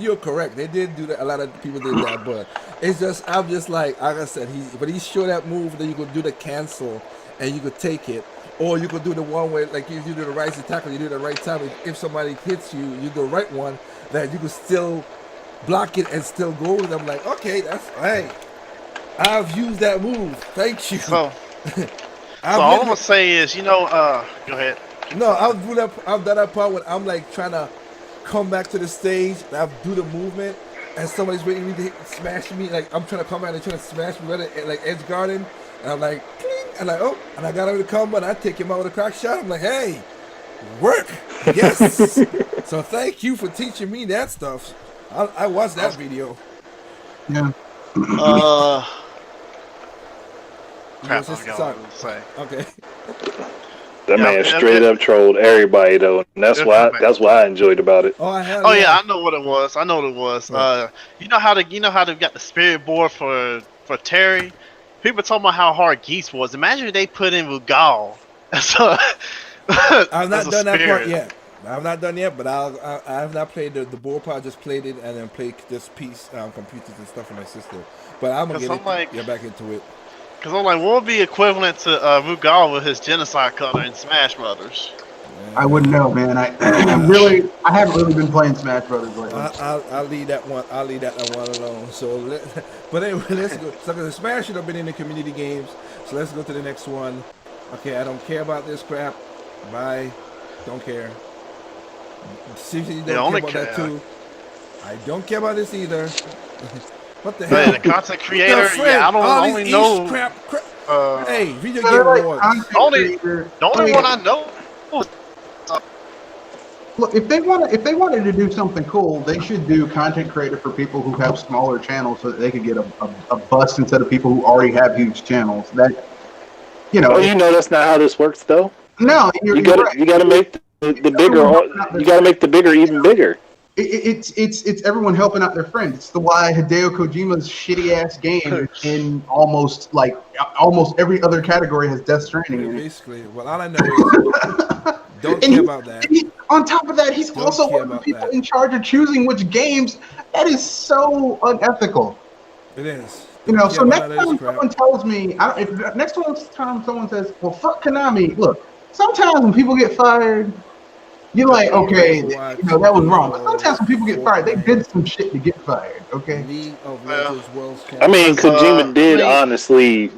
did do that. A lot of people did that, but it's just, I'm just like I said, he showed that move that you could do the cancel and you could take it, or you could do the one where, like, if you do the right tackle, you do the right time. If somebody hits you, you do the right one, that you could still block it and still go with them. Like, okay, that's right. I've used that move. Thank you. So all I'm gonna say is, go ahead. No, I've done that part when I'm like trying to come back to the stage, and I'll do the movement, and somebody's waiting to smash me. Like, I'm trying to come out and trying to smash me like edge guarding, and I'm like, cling, and like, oh, and I got him to come, and I take him out with a crack shot. I'm like, hey, work, yes. So thank you for teaching me that stuff. I watched that video. Yeah. Crap, I forgot what I was going to say. Okay. That man straight up trolled everybody though, and that's why I enjoyed about it. I know what it was. Right. You know how they got the spirit board for Terry. People talking about how hard Geese was. Imagine if they put in Rugal. So I've not done that part yet. I've not done yet, but I have not played the board part. I just played it and then played this piece computers and stuff for my sister. But I'm gonna get back into it. Because I'm like, what would be equivalent to Rugal with his genocide color in Smash Brothers? I wouldn't know, man. I haven't really been playing Smash Brothers lately. I'll leave that one. I'll leave that one alone. So, but anyway, let's go. So the Smash should have been in the community games. So let's go to the next one. Okay, I don't care about this crap. Bye. Don't care. Seriously, you don't care about that too. I don't care about this either. What the hell? The content creator, yeah, I only know. Crap. Hey, video game awards. The only one I know. Look, if they wanted to do something cool, they should do content creator for people who have smaller channels, so that they could get a bust instead of people who already have huge channels. That, Well, that's not how this works, though. No, you gotta make the bigger. You gotta make the bigger even bigger. It's everyone helping out their friends. It's the why Hideo Kojima's shitty ass game in almost every other category has Death Stranding in it. Basically, well, all I know is don't care about that. On top of that, he's also one of the people in charge of choosing which games. That is so unethical. It is. So next time someone tells me, next time someone says, "Well, fuck Konami," look. Sometimes when people get fired, you're like, okay, that was wrong. But sometimes when people get fired, they did some shit to get fired. Okay. I mean, Kojima did honestly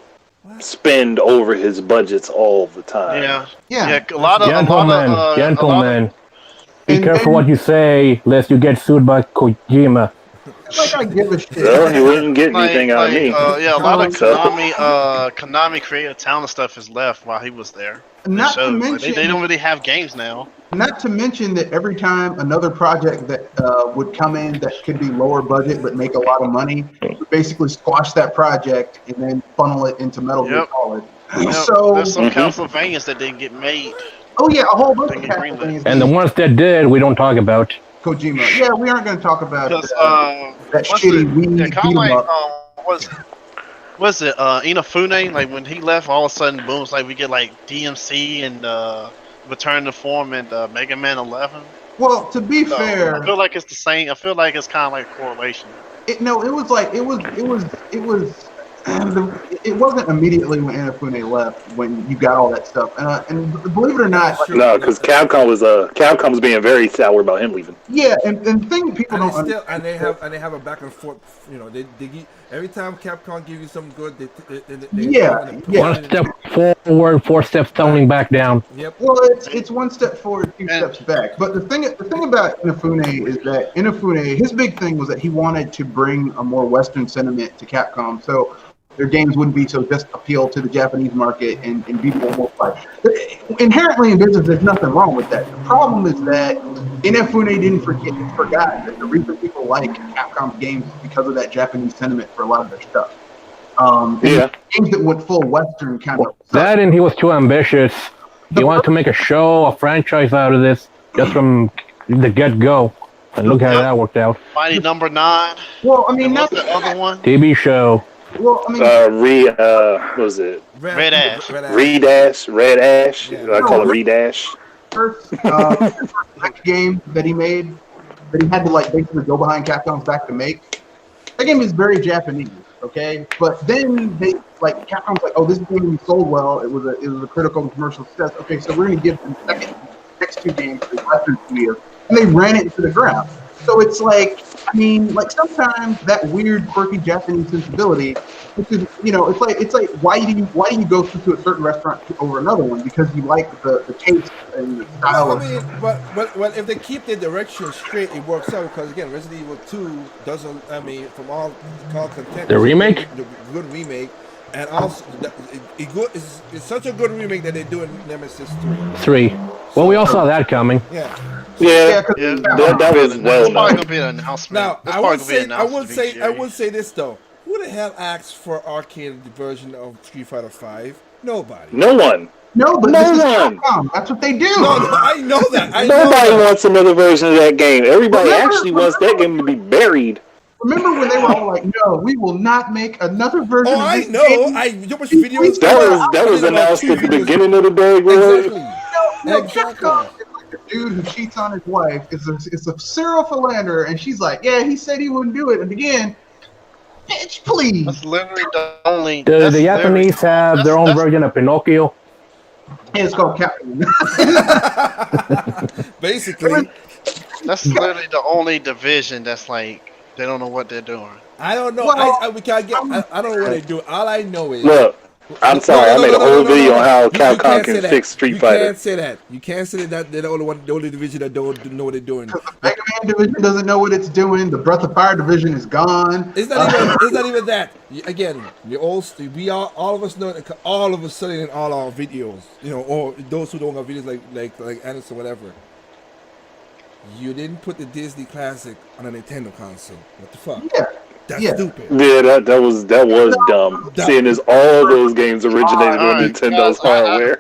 spend over his budgets all the time. Yeah. A lot of gentlemen. Be careful what you say, lest you get sued by Kojima. Like I give a shit. Well, he wouldn't get anything out of me. A lot of Konami creative talent stuff is left while he was there. Not to mention, they don't really have games now. Not to mention that every time another project that would come in that could be lower budget but make a lot of money, would basically squash that project and then funnel it into Metal Gear Solid. So there's some Castlevanias that didn't get made. Oh yeah, a whole bunch of Castlevanias. And the ones that did, we don't talk about. Kojima. Yeah, we aren't going to talk about that shitty Wii beat 'em up. Was it Inafune? Like when he left, all of a sudden, boom! It's like we get like DMC and Return to Form and Mega Man 11. Well, to be fair, I feel like it's the same. I feel like it's kind of like a correlation. It wasn't immediately when Inafune left when you got all that stuff, and believe it or not, no, because Capcom was being very sour about him leaving. Yeah, and the thing people don't understand, and they have a back and forth. They every time Capcom give you something good, they one step forward, 4 steps tumbling back down. Yep. Well, it's 1 step forward, 2 steps back. But the thing about Inafune is that his big thing was that he wanted to bring a more Western sentiment to Capcom, so their games wouldn't be so just appeal to the Japanese market and be more fun. Inherently in business, there's nothing wrong with that. The problem is that Inafune forgot that the reason people like Capcom games is because of that Japanese sentiment for a lot of their stuff. Games that went full Western kind of. That and he was too ambitious. He wanted to make a show, a franchise out of this, just from the get-go. And look how that worked out. Mighty Number 9. Well, I mean, that's the other one. TV show. Well, I mean, what was it? Red Ash. Red Ash. I call it Redash. First game that he made, that he had to basically go behind Capcom's back to make. That game is very Japanese, okay? But then Capcom's like, oh, this game sold well. It was a critical and commercial success. Okay, so we're gonna give them next 2 games to Western studios, and they ran it into the ground. So it's sometimes that weird, quirky Japanese sensibility, which is, it's like why do you go to a certain restaurant over another one? Because you like the taste and the style. But if they keep their direction straight, it works out. Because again, Resident Evil 2 doesn't. From all content, the remake, the good remake, and also it's such a good remake that they're doing Nemesis 3. Well, we all saw that coming. Yeah. That was well known. Gonna be an announcement. Now, I would say this though. Who the hell asked for arcade version of Street Fighter V? Nobody. No one. No, but this is Capcom. That's what they do. No, I know that. Nobody wants another version of that game. Everybody actually wants that game to be buried. Remember when they were all like, "No, we will not make another version." Oh, of this I know. game? That was announced at the beginning of the day. Exactly. No, Capcom is like a dude who cheats on his wife. It's a serial philanderer, and she's like, "Yeah, he said he wouldn't do it." And again, Bitch, please. That's literally the only. The Japanese have their own version of Pinocchio. And it's called Captain. Basically, That's literally the only division that's like they don't know what they're doing. I don't know. Well, We can't get. I don't know what they do. All I know is. Look, I'm sorry. I made a whole video on how Capcom can fix Street Fighter. You can't say that. You can't say that they're the only division that don't know what they're doing. The Mega Man division doesn't know what it's doing. The Breath of Fire division is gone. It's not even that. Again, we all of us know that all of us selling in all our videos, or those who don't have videos like Anderson, whatever. You didn't put the Disney Classic on a Nintendo console. What the fuck? Yeah. That's stupid. Yeah, that was dumb. Seeing as all those games originated on Nintendo's hardware.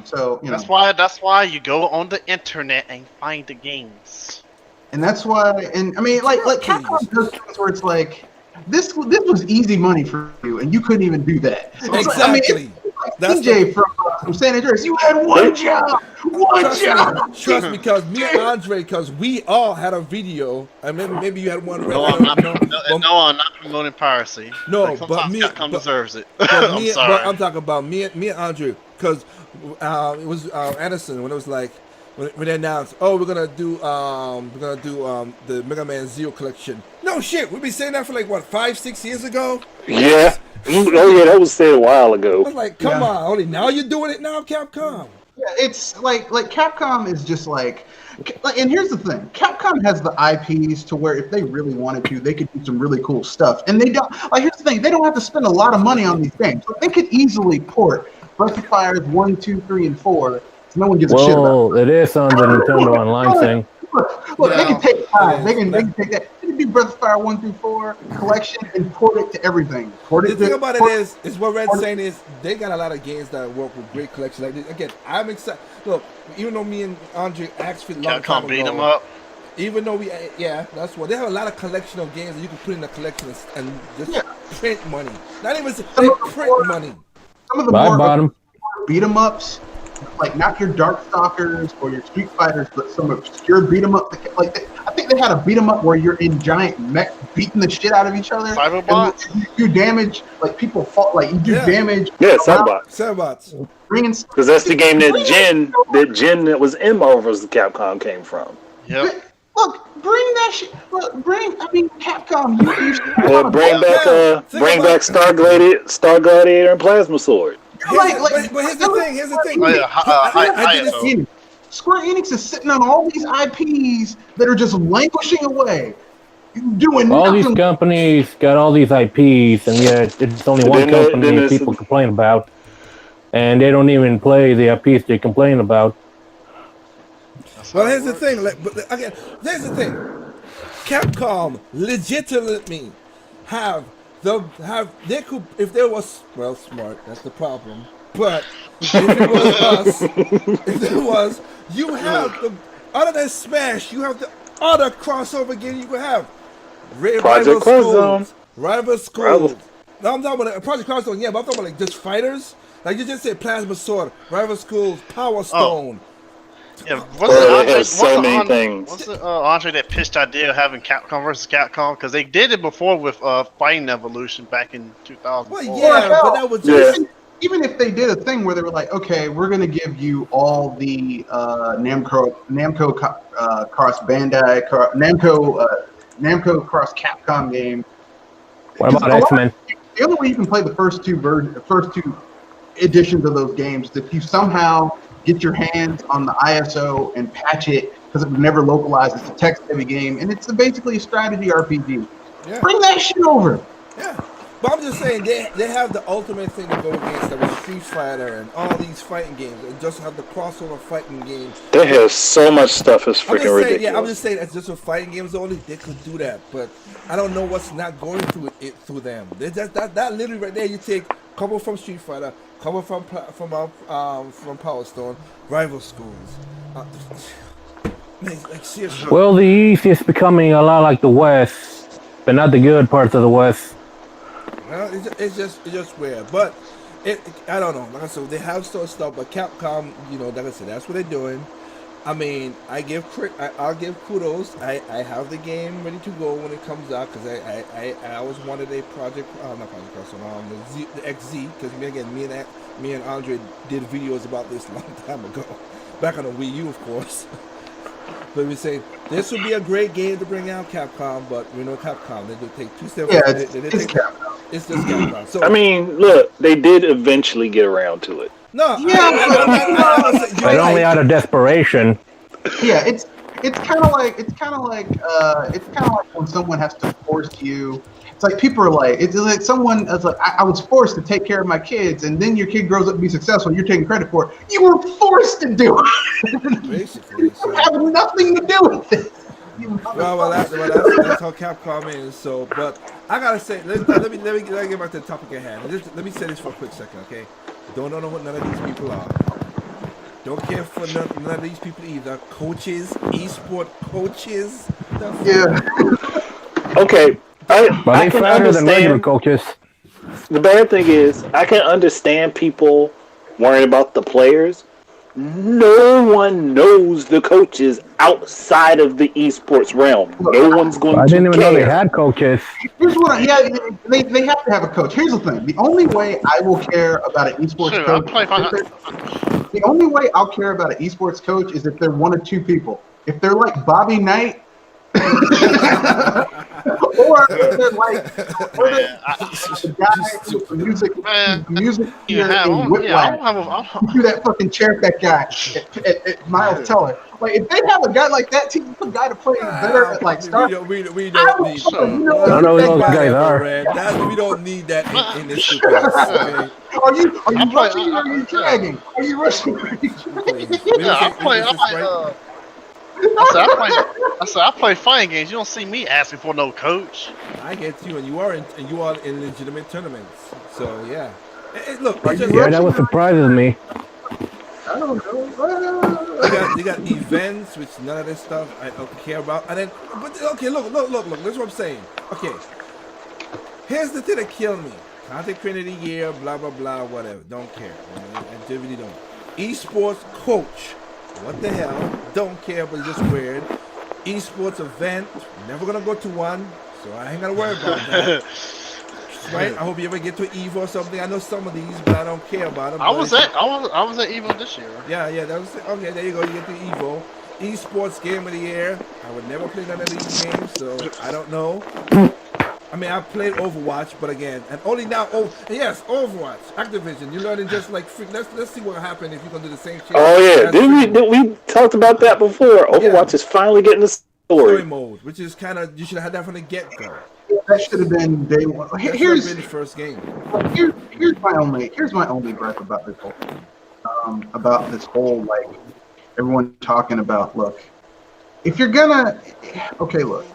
So that's why you go on the internet and find the games. And that's why, and I mean, like Capcom does things where it's like, this was easy money for you, and you couldn't even do that. So exactly. I mean, it's like DJ from San Andreas. You had one job. Trust me, because me and Andre, because we all had a video. I mean, maybe you had one. No, I'm not promoting piracy. No, like, but Capcom deserves it. I'm sorry. But I'm talking about me and Andre, because it was Anderson when it was like when they announced, we're gonna do the Mega Man Zero collection. No shit, we've been saying that for like what 5-6 years ago. Yeah. Oh yeah, that was said a while ago. I was like, come on, only now you're doing it now, Capcom. Yeah, it's like Capcom is just like, and here's the thing: Capcom has the IPs to where if they really wanted to, they could do some really cool stuff. And they don't. Like, here's the thing: they don't have to spend a lot of money on these games. So they could easily port Breath of Fire 1, 2, 3, and 4. So no one gives a shit about it. Well, it is on the Nintendo Online thing. Look, they can take time. They can take that. They can do Breath of Fire 1 through 4 collection and port it to everything. The thing about it is what Red's saying is they got a lot of games that work with great collection. Like this. Again, I'm excited. Look, even though me and Andre asked for a long time ago, beat them up. Even though that's what they have a lot of collection of games that you can put in the collection and just print money. Not even they print money. Some of the more beat 'em ups. Like not your Darkstalkers or your Street Fighters, but some obscure beat 'em up. I think they had a beat 'em up where you're in giant mech beating the shit out of each other. Cyberbots. You do damage, like people fall, like you do damage. Yeah, Cyberbots. Because that's the game that Gen that was in Marvel vs. Capcom came from. Yep. Look, bring that shit. Look, I mean, Capcom. Bring back Star Gladiator and Plasma Sword. But here's the thing. Square Enix is sitting on all these IPs that are just languishing away, doing all nothing. These companies got all these IPs, and yet it's only one company people complain about, and they don't even play the IPs they complain about. Well, here's the thing. Here's the thing. Capcom legitimately they could, if there was smart, that's the problem. But if it was us, you have the other than Smash, you have the other crossover game you could have. Project Cross Rival Schools. No, I'm talking about Project Cross Zone, but I'm talking about like just fighters. Like you just said, Plasma Sword, Rival Schools, Power Stone. Yeah, wasn't Andre that pitched the idea of having Capcom versus Capcom? Because they did it before with Fighting Evolution back in 2004. Well, yeah, but that was just... Even if they did a thing where they were like, okay, we're going to give you all the Namco cross Bandai, Namco cross Capcom game. What about X-Men? The only way you can play the first two editions of those games is if you somehow get your hands on the ISO and patch it, because it would never localize. It's a text-heavy game, and it's basically a strategy RPG. Yeah. Bring that shit over. Yeah, but I'm just saying they have the ultimate thing to go against that with Street Fighter and all these fighting games. They just have the crossover fighting games. They have so much stuff. It's freaking ridiculous. Yeah, I'm just saying that's just for fighting games only. They could do that, but I don't know what's not going through them. They just that literally right there. You take a couple from Street Fighter. Coming from Power Stone, Rival Schools. Like seriously. Well, the East is becoming a lot like the West, but not the good parts of the West. Well, it's just weird, but I don't know. Like I said, they have stuff, but Capcom, like I said, that's what they're doing. I mean, I'll give kudos. I have the game ready to go when it comes out because I always wanted a project, not project Persona, the XZ because me and Andre did videos about this a long time ago, back on the Wii U, of course. But we say this would be a great game to bring out Capcom, but we know Capcom they do take 2 steps. Yeah, it's Capcom. It's just Capcom. So I mean, look, they did eventually get around to it. no, But only out of desperation. Yeah, it's kind of like when someone has to force you. It's like people are like, it's like someone is like, I was forced to take care of my kids, and then your kid grows up to be successful. You're taking credit for it. You were forced to do it. Basically, you have nothing to do with it. Well, that's how Capcom is. So, but I gotta say, let me get back to the topic at hand. Let me say this for a quick second, okay? Don't know what none of these people are. Don't care for none of these people either. Coaches, esport coaches. Yeah. Okay, But I they can fatter than regular understand. coaches. The bad thing is, I can understand people worrying about the players. No one knows the coaches outside of the esports realm. No one's going to I didn't even know they care. had coaches. Here's what they have to have a coach. Here's the thing. The only way I will care about an esports Sure, coach the only way I'll care about an esports coach is if they're one of two people. If they're like Bobby Knight or they're like the guy with music You here have, in Whiplash. You that fucking chair that guy at Miles Teller. Like if they have a guy like that, team a guy to play better at like Star. We don't need. I know those guys are. We don't need that in this stupid. Okay? Are you rushing or are you dragging? Are you rushing or are you dragging? I play fighting games. You don't see me asking for no coach. I get you, and you are in legitimate tournaments. So yeah. Look, Yeah, that was surprises me. I don't know. You got events, which none of this stuff I don't care about. And then, but okay, look. This is what I'm saying. Okay, here's the thing that killed me. Content creator of the year, blah blah blah, whatever. Don't care. I really don't. Esports coach. What the hell? Don't care, but it's just weird. Esports event. Never gonna go to one, so I ain't gonna worry about that. Right? I hope you ever get to Evo or something. I know some of these, but I don't care about them. I was at Evo this year. Yeah, that was okay. There you go. You get to Evo. Esports game of the year. I would never play none of these games, so I don't know. I mean, I played Overwatch, but again, and only now. Oh, yes, Overwatch, Activision. You're learning just like freak. Let's see what happens if you're gonna do the same shit. Oh yeah, did we talked about that before? Overwatch is finally getting a story mode, which is kind of you should have had that from the get go. That should have been day one. Here's been the first game. Here's my only gripe about this whole like everyone talking about. Look, if you're gonna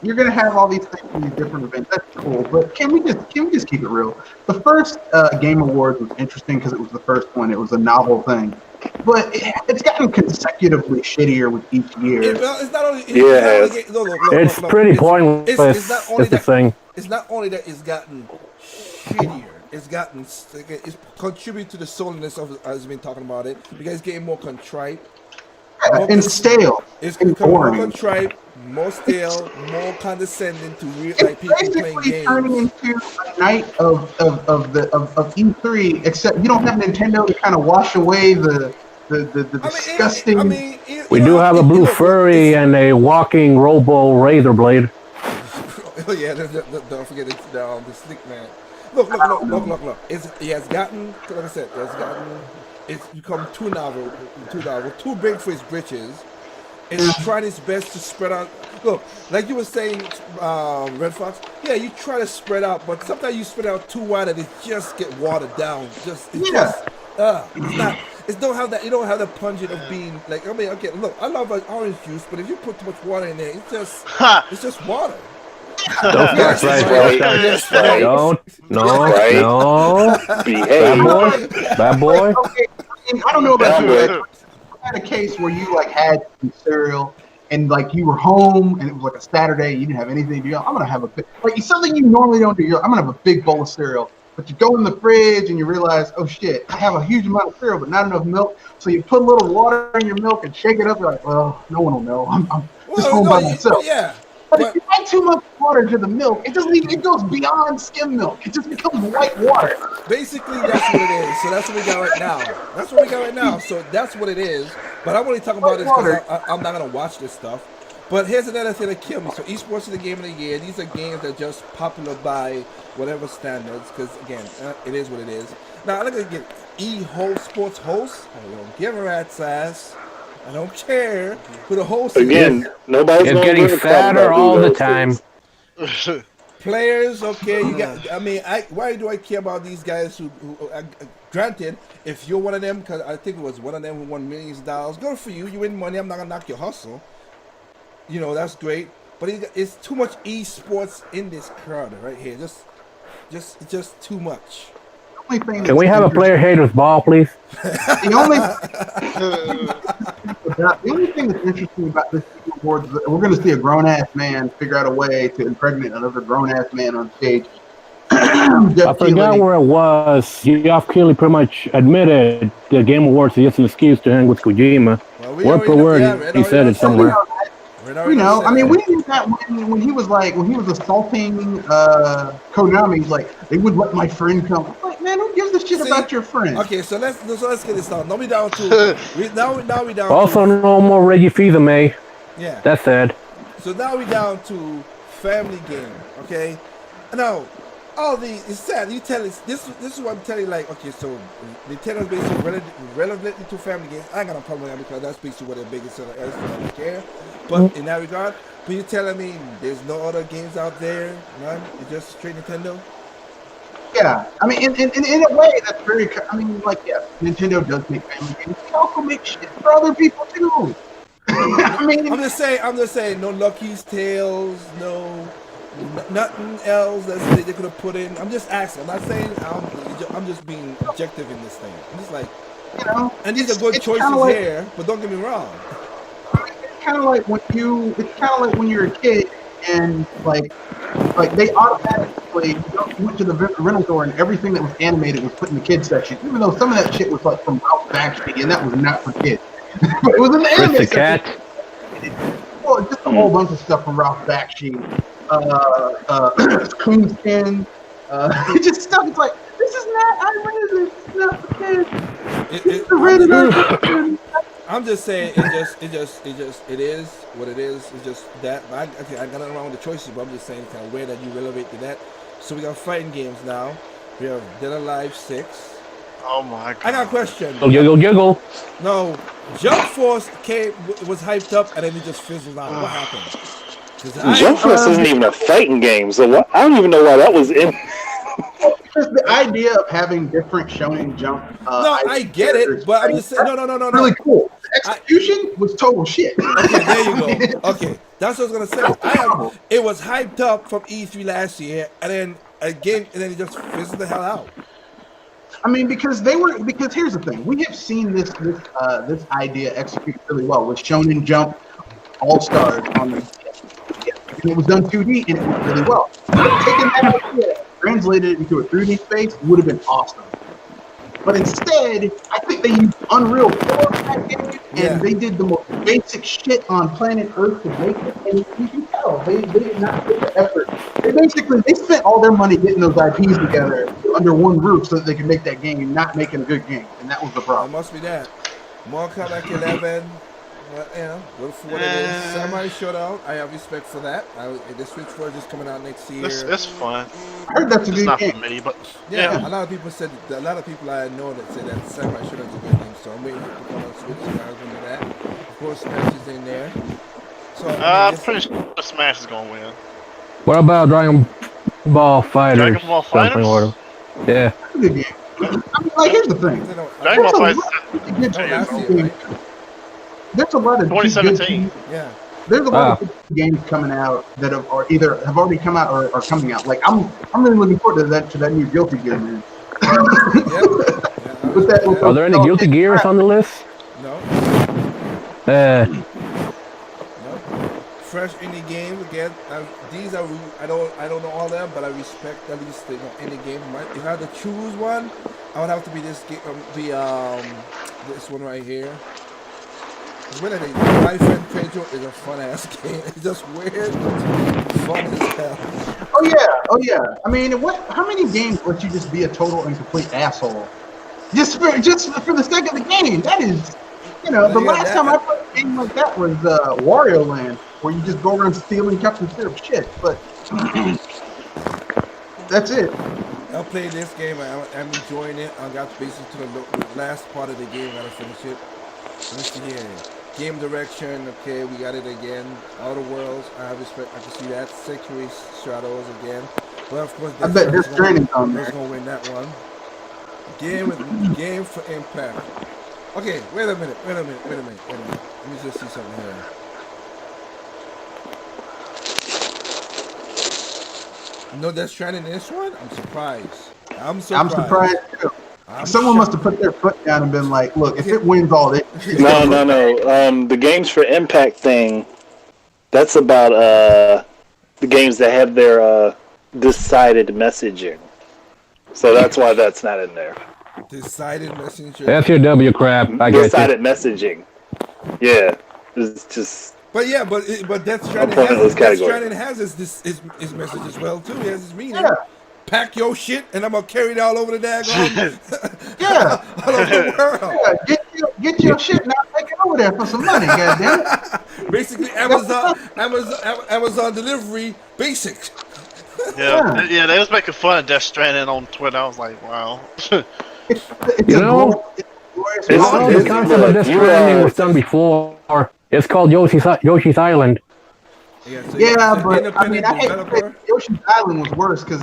you're gonna have all these things in these different events. That's cool, but can we just keep it real? The first Game Awards was interesting because it was the first one. It was a novel thing. But it's gotten consecutively shittier with each year. It's not only. It's pretty pointless. It's the thing. It's not only that it's gotten shittier. It's contributed to the soulless of as we've been talking about it. Because it's getting more contrite. And stale. It's becoming more contrite, more stale, more condescending to real like people playing games. Basically turning into a night of E3, except you don't have Nintendo to kind of wash away the disgusting. We do have a blue furry and a walking robo razor blade. Oh yeah, don't forget the slick man. Look. It's gotten, like I said, it's become too novel, too big for its britches. It's trying its best to spread out. Look, like you were saying, Red Fox. Yeah, you try to spread out, but sometimes you spread out too wide and it just get watered down. It's not. It don't have that. You don't have the pungent of being like. I mean, okay, look, I love orange juice, but if you put too much water in there, it's just water. Don't start right. No. Behave. Bad boy. Okay, I don't know about you. I had a case where you like had some cereal and like you were home and it was like a Saturday. You didn't have anything to do. I'm gonna have like something you normally don't do. I'm gonna have a big bowl of cereal. But you go in the fridge and you realize, oh shit, I have a huge amount of cereal, but not enough milk. So you put a little water in your milk and shake it up. You're like, well, no one will know. I'm just home by myself. Yeah. But if you add too much water to the milk, it doesn't even. It goes beyond skim milk. It just becomes white water. Basically, that's what it is. So that's what we got right now. So that's what it is. But I'm only talking about this because I'm not gonna watch this stuff. But here's another thing that killed me. So esports is the game of the year. These are games that are just popular by whatever standards. Because again, it is what it is. Now look at sports host. I don't give a rat's ass. I don't care who the host is. Again, nobody's It's getting fatter all the time. Players, okay, you got. I mean, why do I care about these guys who granted, if you're one of them, because I think it was one of them who won millions of dollars, good for you. You win money. I'm not gonna knock your hustle. You know, that's great. But it's too much esports in this crowd right here. Just too much. Can we have a player haters ball, please? The only thing that's interesting about this award is that we're going to see a grown-ass man figure out a way to impregnate another grown-ass man on stage. I forgot where it was. Geoff Keighley pretty much admitted the Game Awards is just an excuse to hang with Kojima. Word for word, he said it somewhere. We know. I mean, we didn't that when he was assaulting Konami. He's like, they would let my friend come. I'm like, man, who gives a shit about your friend? Okay, so let's get this started. Now we down to now we down. Also, no more Reggie Fils-Aimé. Yeah, that's sad. So now we down to family game. Okay, now all it's sad. You tell us this is what I'm telling you. Like, okay, so Nintendo's basically relevant to family games. I ain't got no problem with that because that's basically what their biggest seller is. I don't care. But in that regard, but you're telling me there's no other games out there? None? It's just straight Nintendo? Yeah, I mean, in a way, that's very. I mean, like, yes, Nintendo does make family games. They also make shit for other people too. I mean, I'm just saying, no Lucky's Tales, no nothing else that they could have put in. I'm just asking. I'm not saying I'm just being objective in this thing. I'm just like, you know, and these are good choices here, but don't get me wrong. It's kind of like when you're a kid and like they automatically went to the rental store and everything that was animated was put in the kids section, even though some of that shit was like from Ralph Bakshi and that was not for kids. It was in the anime section. Well, just a whole bunch of stuff from Ralph Bakshi, Coonskin, just stuff. It's like, this is not. I rated it. It's not for kids. It's the rated R. I'm just saying, it is what it is. It's just that. I got nothing wrong with the choices, but I'm just saying kind of weird that you relevate to that. So we got fighting games now. We have Dead or Alive 6. Oh my god. I got a question. Oh, giggle. No, Jump Force was hyped up and then it just fizzled out. What happened? Jump Force isn't even a fighting game, so I don't even know why that was in. Just the idea of having different Shonen Jump. No, I get it, but I'm just saying. No. Really cool. The execution was total shit. Okay, there you go. Okay, that's what I was gonna say. It was hyped up from E3 last year, and then again, and then it just fizzled the hell out. I mean, because here's the thing: we have seen this idea executed really well with Shonen Jump All Stars on the. And it was done 2D and it went really well. Taking that idea, translated it into a 3D space would have been awesome. But instead, I think they used Unreal 4 in that game, and they did the most basic shit on planet Earth to make it. And you can tell they did not put the effort. They spent all their money getting those IPs together under one roof so that they could make that game, not making a good game, and that was the problem. It must be that. Mortal Kombat 11. Good for what it is. Samurai Showdown. I have respect for that. The Switch 4 is just coming out next year. It's fun. I heard that's a good game. For me, but yeah, a lot of people I know that say that Samurai Showdown is a good game. So I'm waiting for it to come on Switch. So I was into that. Of course, Smash is in there. So I'm pretty sure Smash is gonna win. What about Dragon Ball Fighters? Dragon Ball Fighters? Yeah. That's a good game. I mean, like, here's the thing. Dragon Ball Fighters. There's a lot of 2017. Yeah. There's a lot of games coming out that have already come out or are coming out. Like I'm really looking forward to that new Guilty Gear, man. Are there any Guilty Gears on the list? No. fresh indie games again. These are I don't know all of them, but I respect at least the indie game. If I had to choose one, I would have to be this game. This one right here. When I think My Friend Pedro is a fun ass game. It's just weird, fun as hell. Oh yeah. I mean, how many games let you just be a total and complete asshole? Just for the sake of the game. That is, the last time I played a game like that was Wario Land, where you just go around stealing Captain Syrup shit. But that's it. I'll play this game. I'm enjoying it. I got basically to the last part of the game. I gotta finish it. Let's see here. Game direction. Okay, we got it again. Outer Worlds. I can see that. Secretary Shadows again. Well, of course, I bet Death Stranding's on there. Who's gonna win that one? Game for Impact. Okay, wait a minute. Let me just see something here. No Death Stranding in this one? I'm surprised. I'm surprised too. Someone must have put their foot down and been like, look, if it wins all this. No. The Games for Impact thing, that's about the games that have their decided messaging. So that's why that's not in there. Decided messaging. That's your W crap. I get decided messaging. Yeah. It's just... But Death Stranding has his message as well, too. He has his meaning. Yeah. Pack your shit, and I'm gonna carry it all over the daggone. All over the world. Yeah, get your shit and I'll take it over there for some money, goddamn. Basically, Amazon delivery basic. Yeah, they was making fun of Death Stranding on Twitter. I was like, wow. The concept of Death Stranding was done before. It's called Yoshi's Island. But I mean, I hate to say Yoshi's Island was worse because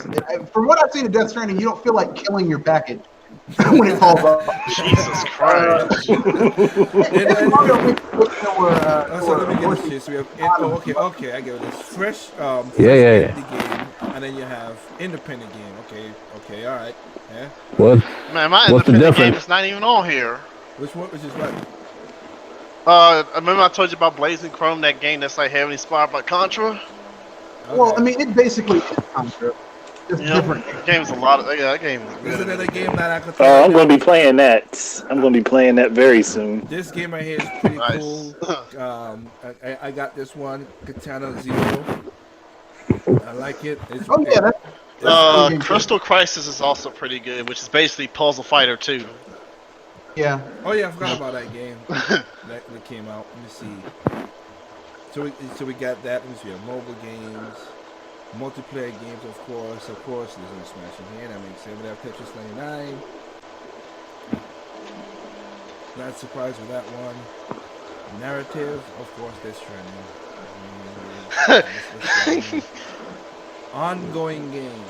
from what I've seen of Death Stranding, you don't feel like killing your package when it falls off. Jesus Christ! So let me get this shit. So we have okay, I get it. It's fresh, indie game, and then you have independent game. Okay, all right. Yeah. Man, my independent game is not even on here. Which one? Which is what? Remember I told you about Blazing Chrome, that game that's like heavily inspired by Contra? Okay. Well, I mean, it basically is Contra. It's different. That game's a lot of... Yeah, that game is good. Isn't it a game that I could... I'm going to be playing that. I'm going to be playing that very soon. This game right here is pretty cool. I got this one, Katana Zero. I like it. Crystal Crisis is also pretty good, which is basically Puzzle Fighter 2. Yeah. Oh yeah, I forgot about that game. that came out. Let me see. So we got that. Let me see. Mobile games, multiplayer games, of course. There's no Smash in here. That makes sense. We have Tetris 99. Not surprised with that one. Narrative, of course. Death Stranding. Ongoing game.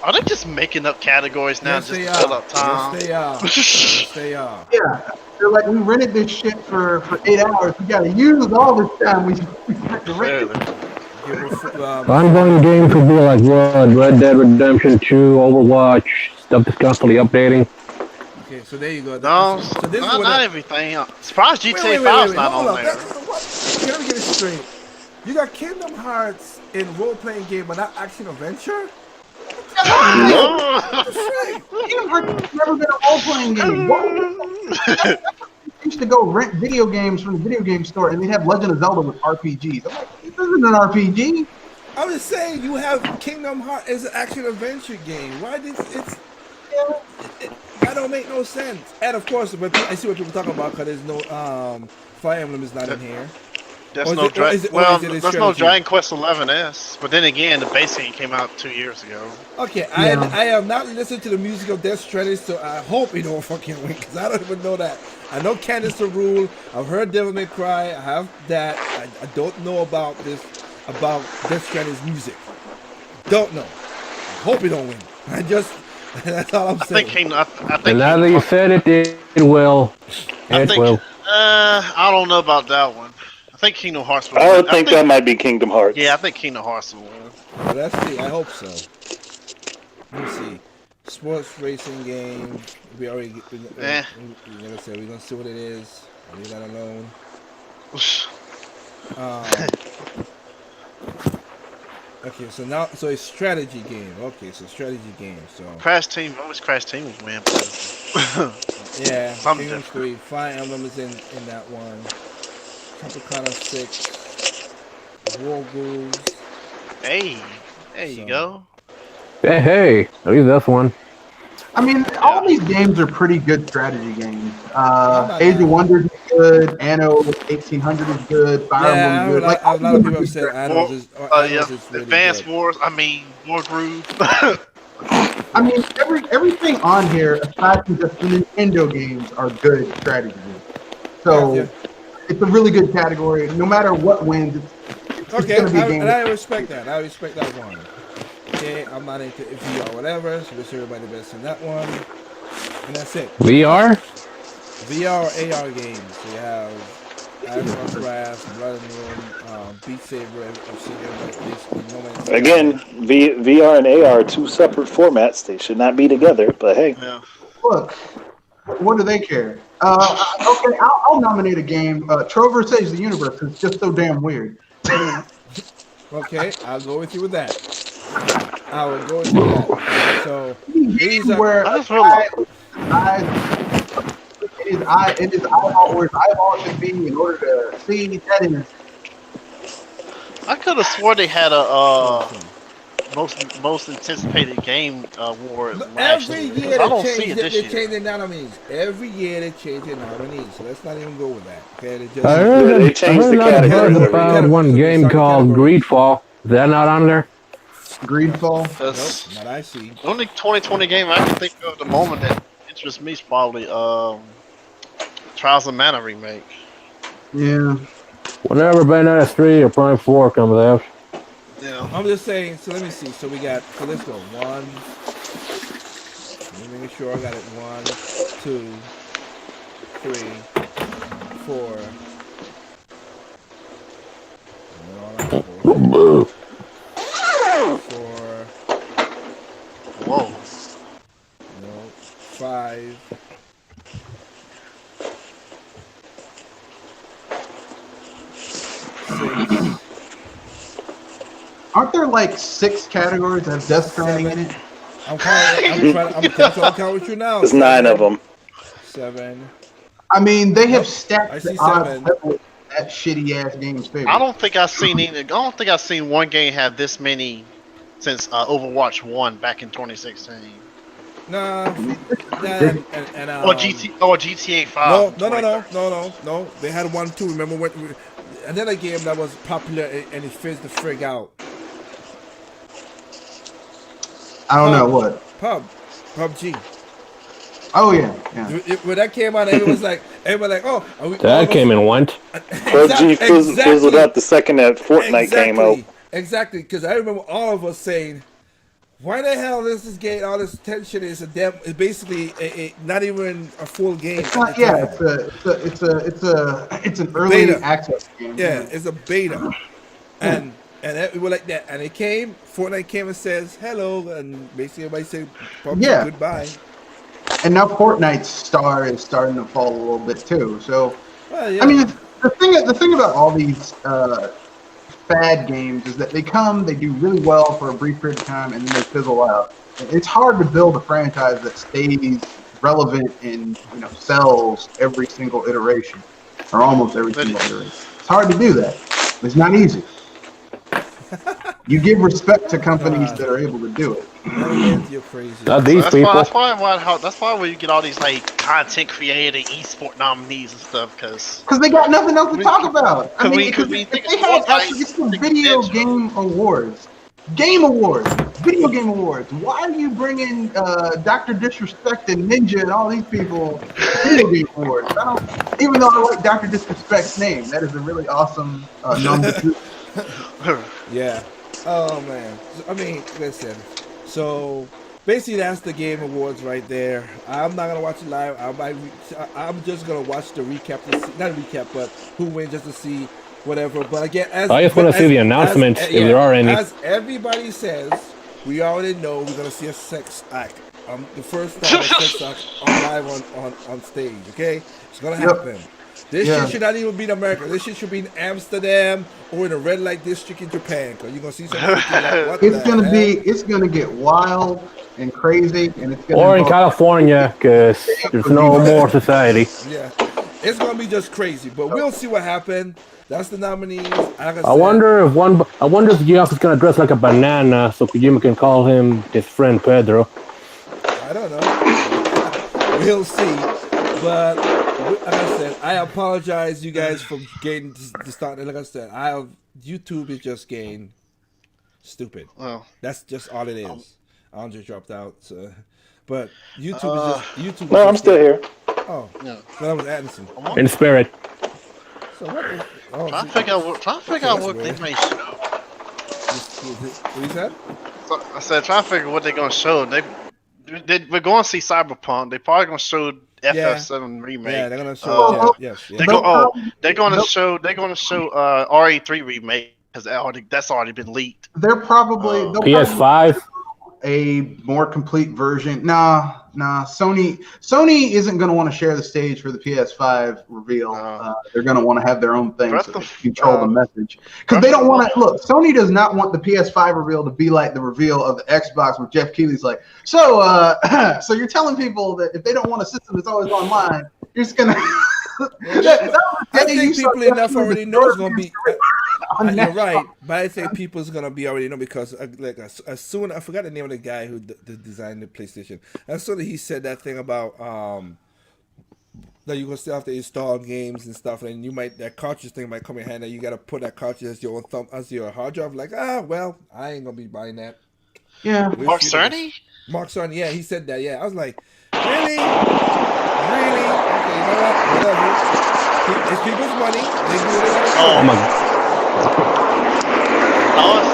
Are they just making up categories now just to fill up time? Yes, they are. Yeah. They're like, we rented this shit for 8 hours. We gotta use all this time we spent to rent it. Ongoing games would be like Red Dead Redemption 2, Overwatch, stuff that's constantly updating. Okay, so there you go. No, so this not everything. Surprised GTA 5's not on there. Let me get it straight. You got Kingdom Hearts in role-playing game, but not action-adventure? Kingdom Hearts has never been a role-playing game. I used to go rent video games from the video game store, and they'd have Legend of Zelda with RPGs. I'm like, this isn't an RPG. I'm just saying, you have Kingdom Hearts as an action-adventure game. Why did it that don't make no sense. And of course, but I see what people talking about because there's no Fire Emblem is not in here. There's no Dragon Quest 11S, but then again, the base game came out 2 years ago. Okay, yeah. I have not listened to the music of Death Stranding, so I hope you don't fucking win, because I don't even know that. I know Candace the Rule, I've heard Devil May Cry, I have that. I don't know about Death Stranding's music. Don't know. I hope you don't win. That's all I'm saying. I think now that you said it, it will. I don't know about that one. I think Kingdom Hearts will win. I think that might be Kingdom Hearts. Yeah, I think Kingdom Hearts will win. Well, let's see. I hope so. Let me see. Sports racing game. We already. We're gonna see what it is. Leave that alone. Okay, so now, so it's strategy game. Okay, so strategy game. So Crash Team, I wish Crash Team was win. yeah, Something Kingdom different. 3, Fire Emblem is in that one. Tropicana 6, War Ghouls. Hey, there you go. Hey, at least that's one. I mean, all these games are pretty good strategy games. Age of lying. Wonders is good. Anno 1800 is good. Fire Emblem is good. Like a lot of people have said Anno's is really Advanced good. Wars. I mean, War Groove. I mean, everything on here, aside from just the Nintendo games, are good strategy games. So it's a really good category. No matter what wins, it's going to be a game. And I respect that. I respect that one. Okay, I'm not into VR or whatever, so wish everybody the best in that one. And that's it. VR? VR or AR games. So you have Iron Grass, Blood and Room, Beat Saber, Again, VR and AR are two separate formats. They should not be together, but hey. Yeah. Look, what do they care? Okay, I'll nominate a game. Trover Saves the Universe. It's just so damn weird. Okay, I'll go with you with that. I will go with you with that. So these are where I just realized in his eyeball where his eyeball should be in order to see that in. I could have swore they had a most anticipated game award last every year. year I don't see it they this year. change their nominees. Every year they change their nominees. So let's not even go with that. Okay, they just I heard they changed the categories about one game called Greedfall. Is that not on there? Greedfall? That's not I see. The only 2020 game I can think of at the moment that interests me is probably Trials of Mana remake. Yeah. Whenever Bayonetta 3 or Prime 4 comes out. Yeah. I'm just saying, so let me see. So we got, so let's go. One. Let me make sure I got it. 1, 2, 3, 4. Whoa. 5. 6. Aren't there like 6 categories that have Death Stranding in it? I'm trying to count with you now. There's 9 of them. 7. I mean, they have stacked the odds that shitty ass game's favor. I don't think I've seen one game have this many since Overwatch 1 back in 2016. Nah, or GTA 5. No. They had 1 too. Remember what? Another game that was popular and it fizzed the frig out. I don't know what. PUBG. Oh yeah. When that came out, everyone was like, oh, that came and went. PUBG fizzled out the second that Fortnite came out. Exactly, because I remember all of us saying, "Why the hell is this game? All this tension is it's basically not even a full game." It's not. Yeah, it's an early beta. access game. Yeah, it's a beta, and we were like that. And it came. Fortnite came and says hello, and basically everybody said goodbye. And now Fortnite's star is starting to fall a little bit too. So, yeah. I mean, the thing about all these fad games is that they do really well for a brief period of time, and then they fizzle out. It's hard to build a franchise that stays relevant and sells every single iteration, or almost every single iteration. It's hard to do that. It's not easy. You give respect to companies that are able to do it. You're crazy. Not these people. That's why when you get all these like content creator, esport nominees and stuff, because they got nothing else to talk about. I mean, because they had it's the Video Game Awards. Video Game Awards. Why are you bringing Dr. Disrespect and Ninja and all these people Video Game Awards? Even though I like Dr. Disrespect's name, that is a really awesome number. Yeah. Oh man. I mean, listen. So basically, that's the Game Awards right there. I'm not gonna watch it live. I'm just gonna watch the recap. Not a recap, but who wins, just to see whatever. But again, I just want to see the announcements if there are any. As everybody says, we already know we're gonna see a sex act. The first time a sex act live on stage. Okay, it's gonna happen. This shit should not even be in America. This shit should be in Amsterdam or in a red light district in Japan. Cause you're gonna see something like, what it's gonna get wild and crazy, and it's gonna or in California, because there's no more society. Yeah, it's gonna be just crazy. But we'll see what happens. That's the nominees. I wonder if Geoff is gonna dress like a banana so Kojima can call him his friend Pedro. I don't know. We'll see. But like I said, I apologize, you guys, for getting to start. Like I said, YouTube is just getting stupid. Well, that's just all it is. Andre dropped out, so, but YouTube is just YouTube. No, I'm still here. Oh, no, so that was Addison. In spirit. So what? Trying to figure out what they may show. What you said? So I said, trying to figure what they're gonna show. We're going to see Cyberpunk. They're probably gonna show FF7 remake. Yeah, they're gonna show. They're gonna show RE3 remake because that's already been leaked. They're probably PS5. A more complete version. Nah. Sony isn't going to want to share the stage for the PS5 reveal. They're going to want to have their own thing so they can control the message. Because they don't want to look. Sony does not want the PS5 reveal to be like the reveal of the Xbox, where Jeff Keighley's like, so you're telling people that if they don't want a system that's always online, you're just gonna. I think people enough already know it's gonna be. You're right, but I think people's gonna be already know because as soon I forgot the name of the guy who designed the PlayStation. As soon as he said that thing about that you're gonna still have to install games and stuff, and that cartridge thing might come in handy. You gotta put that cartridge as your hard drive. Like, well, I ain't gonna be buying that. Yeah, Mark Cerny. Yeah, he said that. Yeah, I was like, really? Okay, you know what? Whatever. It's people's money. They do what they want to do. Oh my God. I would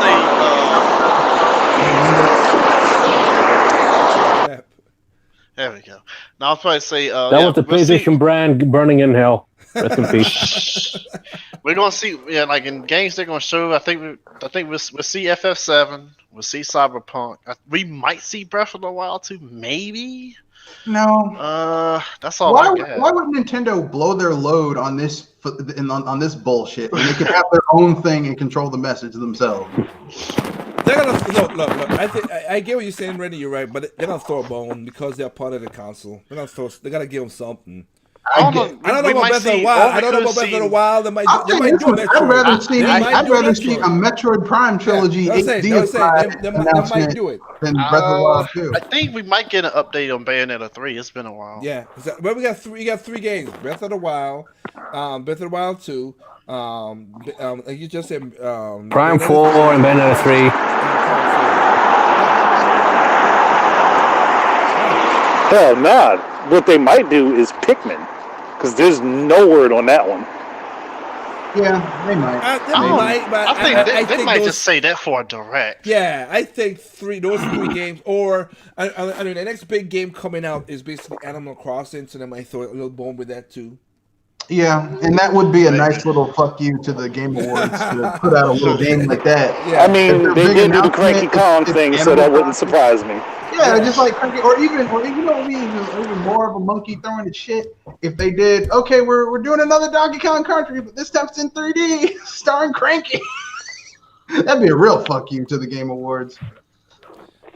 say. There we go. Now I'll probably say that was the PlayStation brand burning in hell. Rest in peace. We're gonna see, like in games they're gonna show. I think we'll see FF7. We'll see Cyberpunk. We might see Breath of the Wild 2, maybe. No. That's all. Why would Nintendo blow their load on this on this bullshit when they could have their own thing and control the message themselves? They're gonna look. I get what you're saying, Randy. You're right, but they're gonna throw a bone because they're part of the console. They gotta give them something. I don't know about Breath of the Wild. I don't know about Breath of the Wild. They might do Metroid. I'd rather see a Metroid Prime trilogy HD they might do it than Breath of the Wild 2. I think we might get an update on Bayonetta 3. It's been a while. Yeah, but we got three games: Breath of the Wild, Breath of the Wild 2. Like you just said, Prime 4 and Bayonetta 3. Hell, nah. What they might do is Pikmin, because there's no word on that one. Yeah, they might. But I think they might just say that for a direct. Yeah, I think those three games, or I mean, the next big game coming out is basically Animal Crossing, so they might throw a little bone with that too. Yeah, and that would be a nice little fuck you to the Game Awards to put out a little game like that. Yeah. I mean, they did do the Cranky Kong thing, so that wouldn't surprise me. Yeah, just like Cranky, or even even more of a monkey throwing the shit. If they did, okay, we're doing another Donkey Kong Country, but this time it's in 3D, starring Cranky. That'd be a real fuck you to the Game Awards.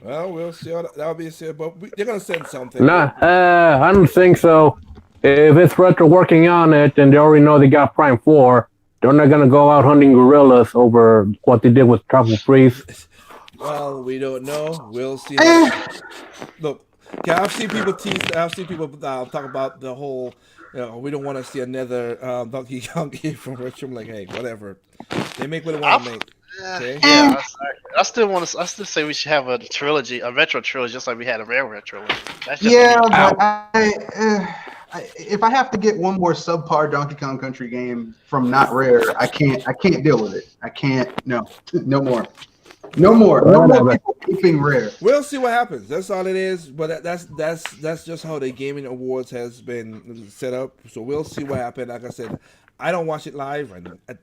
Well, we'll see. That'll be said, but they're gonna send something. Nah, I don't think so. If it's Retro working on it and they already know they got Prime 4, they're not going to go out hunting gorillas over what they did with Tropical Freeze. Well, we don't know. We'll see. Look, I've seen people talk about the whole, we don't want to see another Donkey Kong game from Retro. I'm like, hey, whatever. They make what they want to make. Okay? Yeah, I still say we should have a trilogy, a retro trilogy, just like we had a Railroad trilogy. But if I have to get one more subpar Donkey Kong Country game from not Rare, I can't deal with it. I can't. No more. No more people keeping Rare. We'll see what happens. That's all it is. But that's just how the gaming awards has been set up. So we'll see what happens. Like I said, I don't watch it live.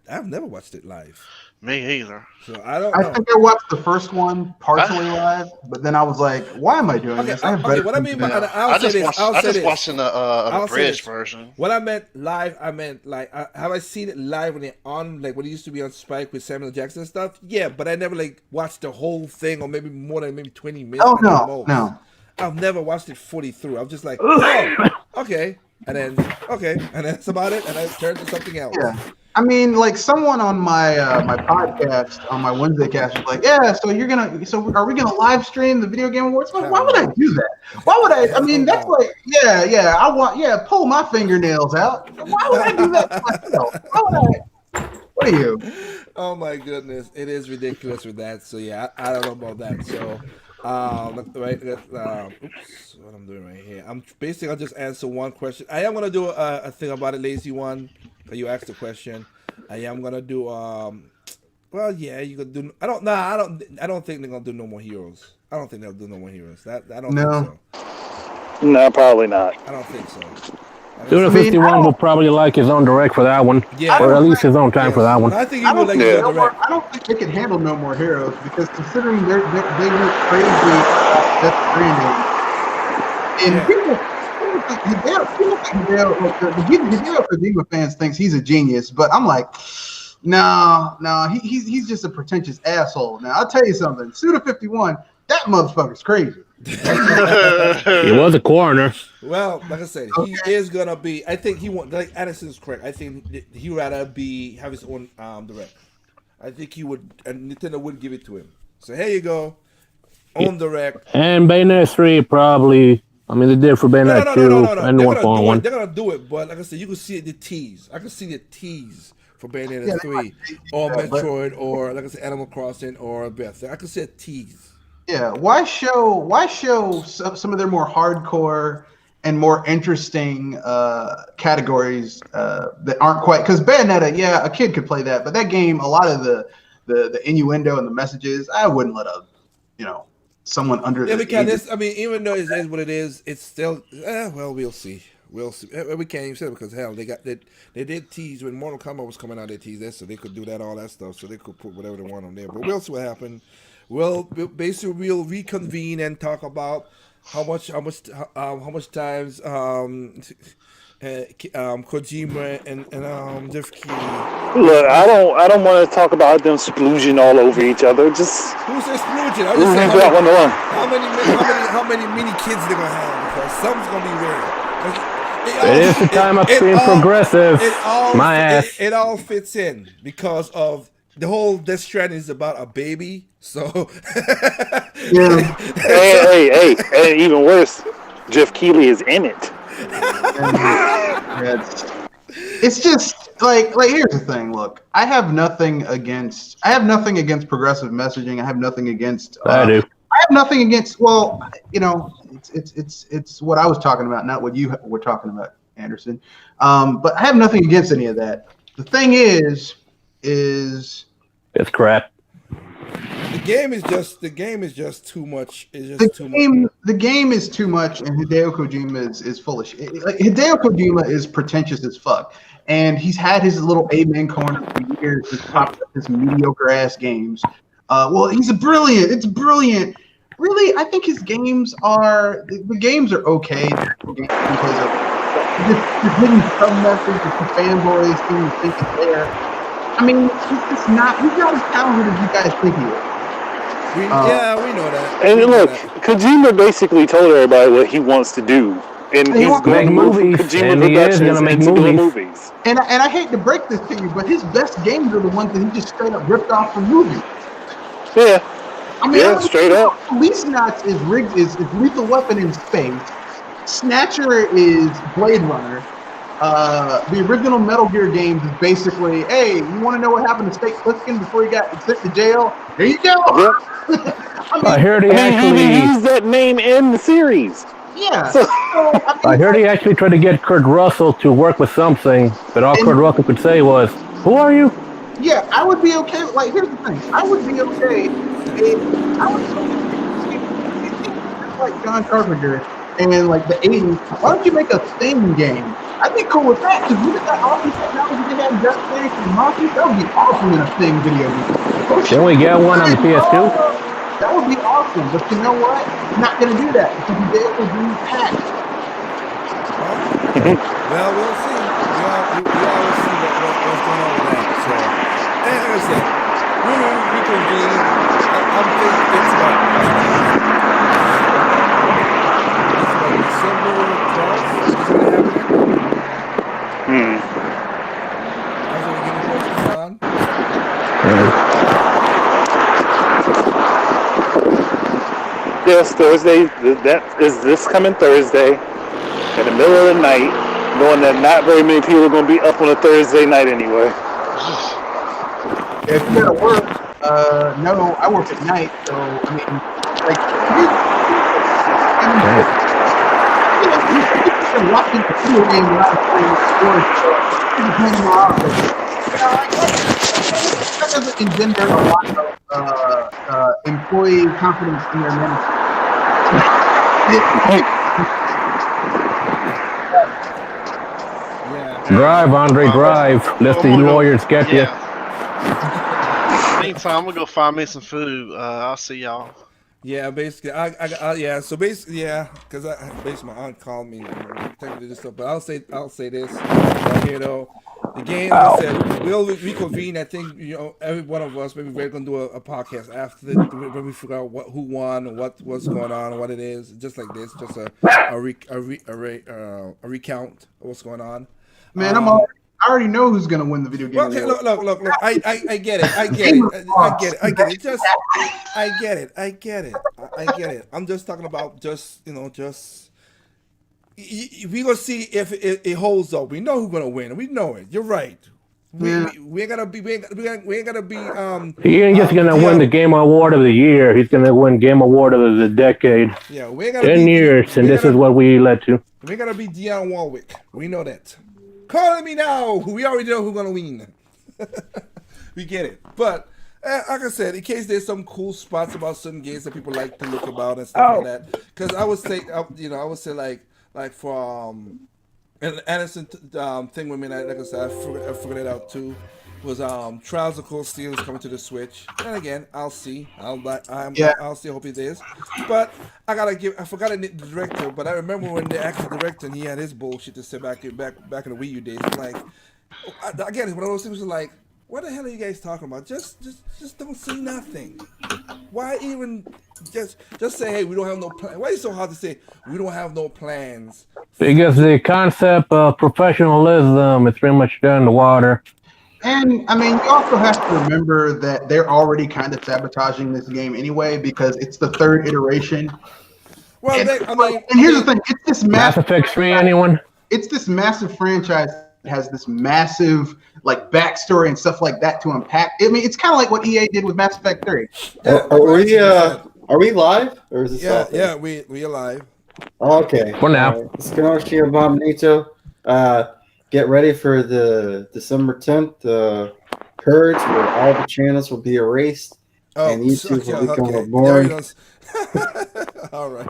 I've never watched it live. Me either. So I don't I know. think I watched the first one partially live, but then I was like, "Why am I doing this? I have better what I things mean to by do." I'll say this. I'll I say just this. watching the I'll say abridged this. version. When I meant live, I meant like have I seen it live when it on like when it used to be on Spike with Samuel Jackson and stuff? Yeah, but I never like watched the whole thing or maybe more than maybe 20 minutes. Oh at the no, most. no. I've never watched it fully through. I'm just like, oh, okay, and then that's about it, and I turn to something else. Yeah. I mean, like someone on my my podcast on my Wednesday cast was like, "Yeah, so are we gonna live stream the video game awards?" Like, why would I do that? Why would I? I mean, that's like, yeah, pull my fingernails out. Why would I do that to myself? Why would I? What are you? Oh my goodness, it is ridiculous with that. So yeah, I don't know about that. So, oops, what I'm doing right here. I'll just answer one question. I am gonna do a thing about it, lazy one. You asked the question. I am gonna do well, yeah, you could do. I don't think they're gonna do No More Heroes. I don't think they'll do No More Heroes. I don't think so. No, probably not. I don't think so. Suda 51 will probably like his own direct for that one. Yeah, or at least his own time for that one. I think he would like his own direct. I don't think they can handle No More Heroes because considering they went crazy Death Stranding, and people Hideo Kojima fans thinks he's a genius, but I'm like, no, he's just a pretentious asshole. Now I'll tell you something, Suda 51, that motherfucker's crazy. He was a coroner. Well, like I said, he is gonna be. I think he want. Like Addison's correct. I think he rather have his own direct. I think he would, and Nintendo would give it to him. So here you go, own direct. And Bayonetta 3 probably. I mean, they did for Bayonetta 2 and the 1.1. They're gonna do it, but like I said, you can see the tease. I can see the tease for Bayonetta 3 or Metroid or like I said, Animal Crossing or Beth. I can see a tease. Yeah, why show some of their more hardcore and more interesting categories that aren't quite, because Bayonetta, yeah, a kid could play that, but that game, a lot of the innuendo and the messages, I wouldn't let someone under the because I mean, even though it is what it is, it's still well, we'll see. We can't even say it because hell, they did tease when Mortal Kombat was coming out. They teased that, so they could do that, all that stuff, so they could put whatever they want on there. But we'll see what happens. We'll reconvene and talk about how much times Kojima and Jeff Keighley. Look, I don't want to talk about them splooging all over each other. Just who's splooging? I just say how many mini kids they're gonna have, because something's gonna be weird. It is the time of being progressive. My ass. It all fits in because of the whole Death Stranding is about a baby. So yeah. Hey, even worse, Jeff Keighley is in it. It's just like here's the thing. Look, I have nothing against progressive messaging. I have nothing against. I do. I have nothing against. Well, it's what I was talking about, not what you were talking about, Anderson. But I have nothing against any of that. The thing is it's crap. The game is just too much. The game is too much, and Hideo Kojima is full of shit. Like, Hideo Kojima is pretentious as fuck, and he's had his little amen corner for years. Just popped up his mediocre ass games. Well, he's brilliant. It's brilliant. Really, I think his games are okay because of just hidden sub messages that fanboys seem to think is there. I mean, he's not as talented as you guys think he is. We know that. And look, Kojima basically told everybody what he wants to do, and he's going to move Kojima Productions into doing movies. And I hate to break this to you, but his best games are the ones that he just straight up ripped off from movies. Yeah. I mean, straight up. Police Knots is Lethal Weapon in space. Snatcher is Blade Runner. The original Metal Gear games is basically, hey, you want to know what happened to Snake Plissken before he got sent to jail? There you go. Yep. I heard he used that name in the series. Yeah. I heard he actually tried to get Kurt Russell to work with something, but all Kurt Russell could say was, "Who are you?" Yeah, I would be okay. Like, here's the thing. I would be okay if like John Carpenter and like the 80s, why don't you make a Sting game? I'd be cool with that, because look at that awesome technology they have just playing for monsters. That would be awesome in a Sting video game. Can we get one on the PS2? That would be awesome, but you know what? I'm not going to do that, because they will do packs. Well, we'll see. We always see what's going on with that. So, and like I said, we reconvene. I'm thinking it's about December 12th. Is going to happen. That's when we get the on. Yes, Thursday. That is this coming Thursday, in the middle of the night, knowing that not very many people are going to be up on a Thursday night anyway. If you're at work, no, I work at night, so I mean, like, you watching the video game without playing sports, you're playing my office. That doesn't engender a lot of employee confidence in their management. Drive, Andre, drive. Let the lawyers get you. Meantime, I'm gonna go find me some food. I'll see y'all. Yeah, basically, yeah. So basically, yeah, because basically my aunt called me technically this stuff. But I'll say this right here though. The game, like I said, we'll reconvene. I think every one of us maybe we're gonna do a podcast after when we figure out who won, and what's going on, what it is, just like this, just a recount of what's going on. Man, I already know who's gonna win the video game. Well, okay, look. I get it. I get it. I'm just talking about we gonna see if it holds up. We know who's gonna win. We know it. You're right. We ain't gonna be. He ain't just gonna win the Game Award of the Year. He's gonna win Game Award of the Decade. Yeah, we ain't gonna 10 years, and this is what we led to. We ain't gonna be Dionne Warwick. We know that. Calling me now. We already know who's gonna win. We get it. But like I said, in case there's some cool spots about certain games that people like to look about and stuff like that, because I would say, like for an Anderson thing with me, like I said, I figured it out too. Was Trials of Cold Steel is coming to the Switch, and again, I'll see. I'll see. Hope it is. But I forgot the director, but I remember when the actual director and he had his bullshit to say back in the Wii U days. Like, again, one of those things was like, what the hell are you guys talking about? Just don't say nothing. Why even just say, hey, we don't have no plan? Why is it so hard to say we don't have no plans? Because the concept of professionalism is pretty much dead in the water. And I mean, you also have to remember that they're already kind of sabotaging this game anyway, because it's the third iteration. Well, and here's the thing: it's this Mass Effect 3. Anyone? It's this massive franchise that has this massive backstory and stuff like that to unpack. I mean, it's kind of like what EA did with Mass Effect 3. Are we live or is this? Yeah, we are live. Okay. For now. It's Kenoshi Abominito. Get ready for the December 10th purge, where all the channels will be erased and YouTube will become boring. All right.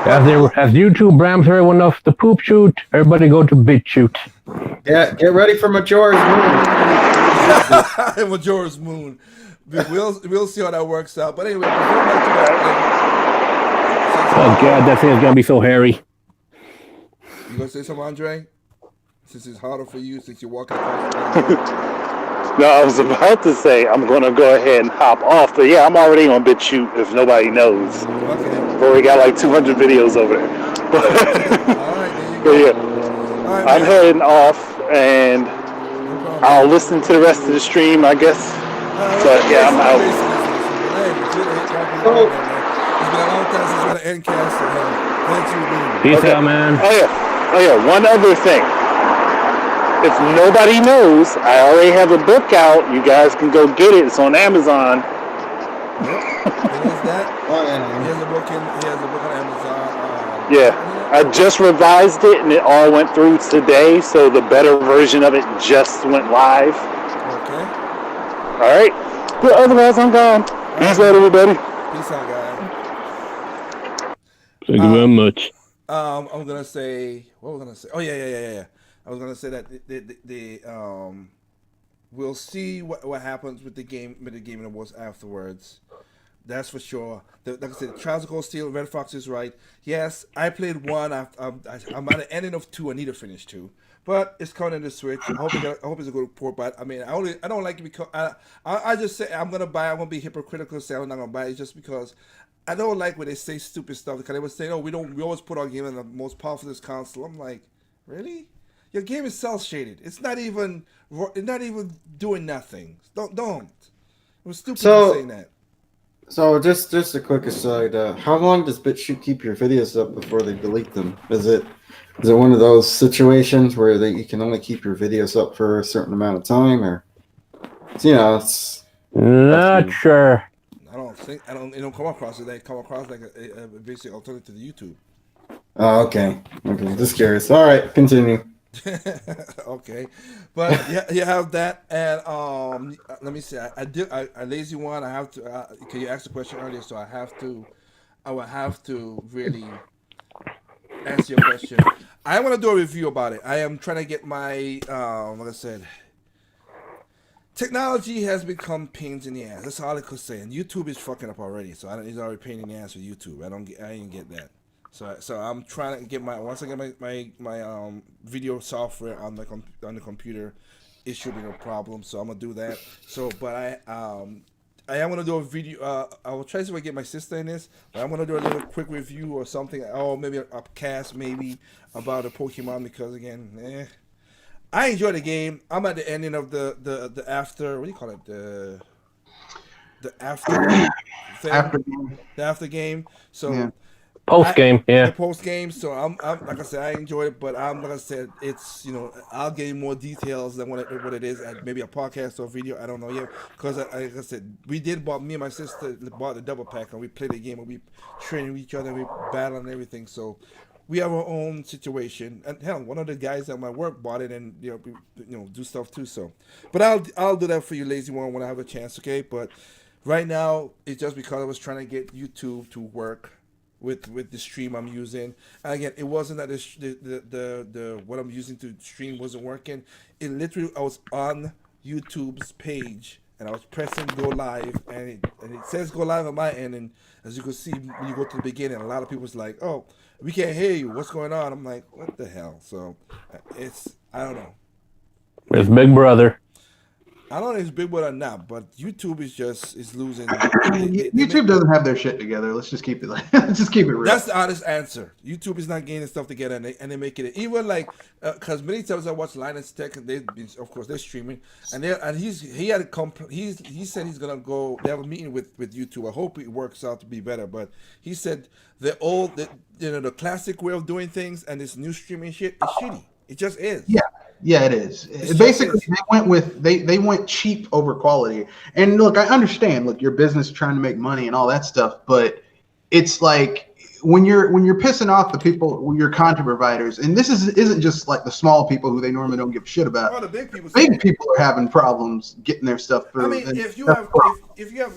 As YouTube rams everyone off the poop shoot, everybody go to BitChute. Yeah, get ready for Majora's Moon. Majora's Moon. We'll see how that works out. But anyway, oh God, that thing is gonna be so hairy. You gonna say something, Andre? Since it's harder for you since you're walking across. No, I was about to say I'm gonna go ahead and hop off, but yeah, I'm already on BitChute if nobody knows. Okay. I've already got like 200 videos over there. All right, there you go. Right, I'm heading off, and I'll listen to the rest of the stream, I guess. But yeah, I'm out. It's been a long time since we're at Ncast. Peace out, man. Oh yeah. One other thing. If nobody knows, I already have a book out. You guys can go get it. It's on Amazon. Yep. It is that. He has a book on Amazon. Yeah. I just revised it, and it all went through today, so the better version of it just went live. Okay. All right. But otherwise, I'm gone. Peace out, everybody. Peace out, guys. Thank you very much. I'm gonna say what was I gonna say? Oh yeah. I was gonna say that we'll see what happens with the Game Awards afterwards. That's for sure. Like I said, Trials of Cold Steel, Red Fox is right. Yes, I played one. I'm at the ending of two. I need to finish two, but it's coming in the Switch. I hope it's a good port. But I mean, I don't like it because I just say I'm gonna buy. I'm gonna be hypocritical. Say I'm not gonna buy it just because I don't like when they say stupid stuff. Because they would say, "Oh, we always put our game on the most powerful console." I'm like, really? Your game is cell shaded. It's not even doing nothing. Don't. It was stupid saying that. So just a quick aside. How long does BitChute keep your videos up before they delete them? Is it one of those situations where you can only keep your videos up for a certain amount of time, or it's not sure. I don't. It don't come across it. They come across like a basic alternative to the YouTube. Oh, okay. Just curious. All right, continue. Okay, but you have that, and let me see. I lazy one. I have to. Cause you asked the question earlier, so I will have to really answer your question. I want to do a review about it. I am trying to get my like I said. Technology has become pains in the ass. That's all I could say. And YouTube is fucking up already. So it's already pain in the ass with YouTube. I didn't get that. So I'm trying to get once I get my video software on the computer, it should be no problem. So I'm gonna do that. So but I am gonna do a video. I will try to see if I get my sister in this. But I'm gonna do a little quick review or something. Oh, maybe a cast maybe about a Pokemon because again, I enjoy the game. I'm at the ending of the after. What do you call it? The after thing. The after game. So. Yeah. Post game, yeah. The post game. So I'm like I said, I enjoy it, but I'm like I said, it's I'll get more details than what it is at maybe a podcast or video. I don't know yet because like I said, me and my sister bought the double pack and we played the game and we train each other, and we battle and everything. So we have our own situation. And hell, one of the guys at my work bought it and do stuff too. So, but I'll do that for you, lazy one, when I have a chance. Okay, but right now it's just because I was trying to get YouTube to work with the stream I'm using. And again, it wasn't that the what I'm using to stream wasn't working. It literally I was on YouTube's page and I was pressing go live and it says go live on my end, and as you can see when you go to the beginning, a lot of people's like, oh, we can't hear you. What's going on? I'm like, what the hell? So I don't know. It's Big Brother. I don't know if it's Big Brother or not, but YouTube is losing. YouTube doesn't have their shit together. Let's just keep it let's just keep it real. That's the honest answer. YouTube is not getting stuff together, and they make it even like because many times I watch Linus Tech, and they're streaming, and he said he's gonna go. They have a meeting with YouTube. I hope it works out to be better, but he said the classic way of doing things and this new streaming shit is shitty. It just is. Yeah, it is. Basically, they went cheap over quality. And look, I understand. Look, your business is trying to make money and all that stuff, but it's like when you're pissing off the people, your content providers, and this isn't just like the small people who they normally don't give a shit about. Oh, the big people. Big people are having problems getting their stuff through. I mean, if you have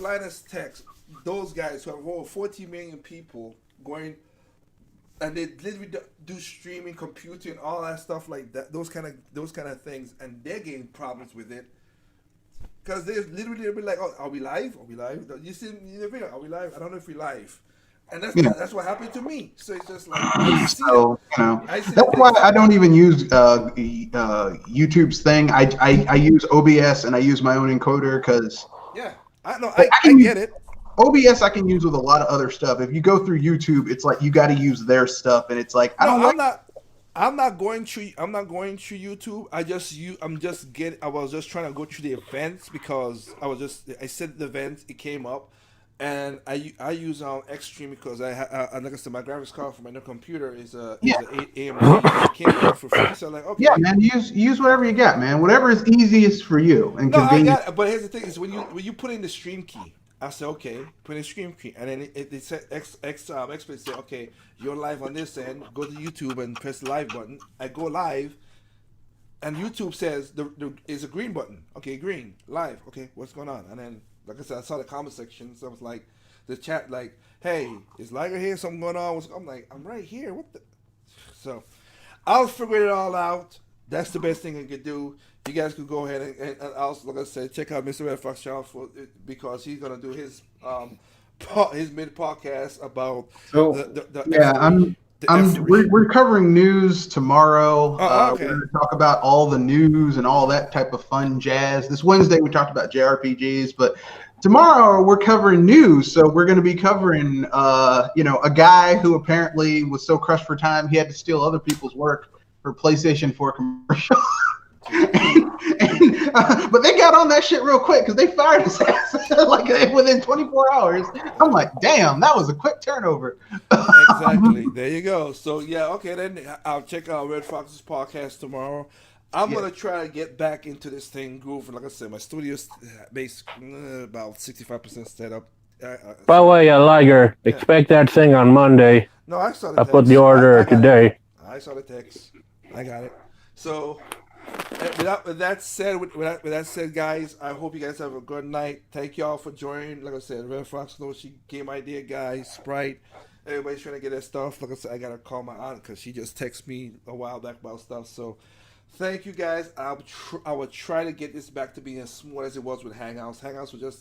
Linus Tech, those guys who have over 40 million people going. And they literally do streaming, computing, all that stuff like that. Those kind of things, and they're getting problems with it because they'll be like, "Oh, are we live? Are we live? You see in the video? Are we live? I don't know if we live." And that's what happened to me. So it's just like that's why I don't even use YouTube's thing. I use OBS and I use my own encoder because I get it. OBS I can use with a lot of other stuff. If you go through YouTube, it's like you got to use their stuff, and it's like I'm not going through YouTube. I was just trying to go through the events because I said the events, it came up, and I use Extreme because like I said, my graphics card for my new computer is an 8 AMD. It came up for free, so I'm like, okay. Yeah, man, use whatever you got, man. Whatever is easiest for you and convenient. But here's the thing: is when you put in the stream key. I said, okay, put in stream key. And then it said, expert said, okay, you're live on this end. Go to YouTube and press the live button. I go live, and YouTube says, it's a green button. Okay, green, live. Okay, what's going on? And then, like I said, I saw the comment section, so I was like, the chat like, "Hey, is Liger here? Something going on?" I'm like, "I'm right here. What the?" So I'll figure it all out. That's the best thing I could do. You guys could go ahead and also, like I said, check out Mr. Red Fox channel because he's gonna do his mid podcast about So the Yeah, F3. The F3. we're covering news tomorrow. Oh, We're okay. going to talk about all the news and all that type of fun jazz. This Wednesday we talked about JRPGs, but tomorrow we're covering news. So we're going to be covering, a guy who apparently was so crushed for time he had to steal other people's work for PlayStation 4 commercial. But they got on that shit real quick because they fired his ass like within 24 hours. I'm like, damn, that was a quick turnover. Exactly. There you go. So yeah, okay. Then I'll check out Red Fox's podcast tomorrow. I'm gonna try to get back into this thing groove. Like I said, my studio's basically about 65% set up. By the way, Liger, expect that thing on Monday. No, I saw the I text. put the order I got today. it. I saw the text. I got it. So, with that said, guys, I hope you guys have a good night. Thank y'all for joining. Like I said, Red Fox knows she game idea, guys. Sprite. Everybody's trying to get their stuff. Like I said, I gotta call my aunt because she just texted me a while back about stuff. So, thank you guys. I will try to get this back to being as smooth as it was with Hangouts. Hangouts was just,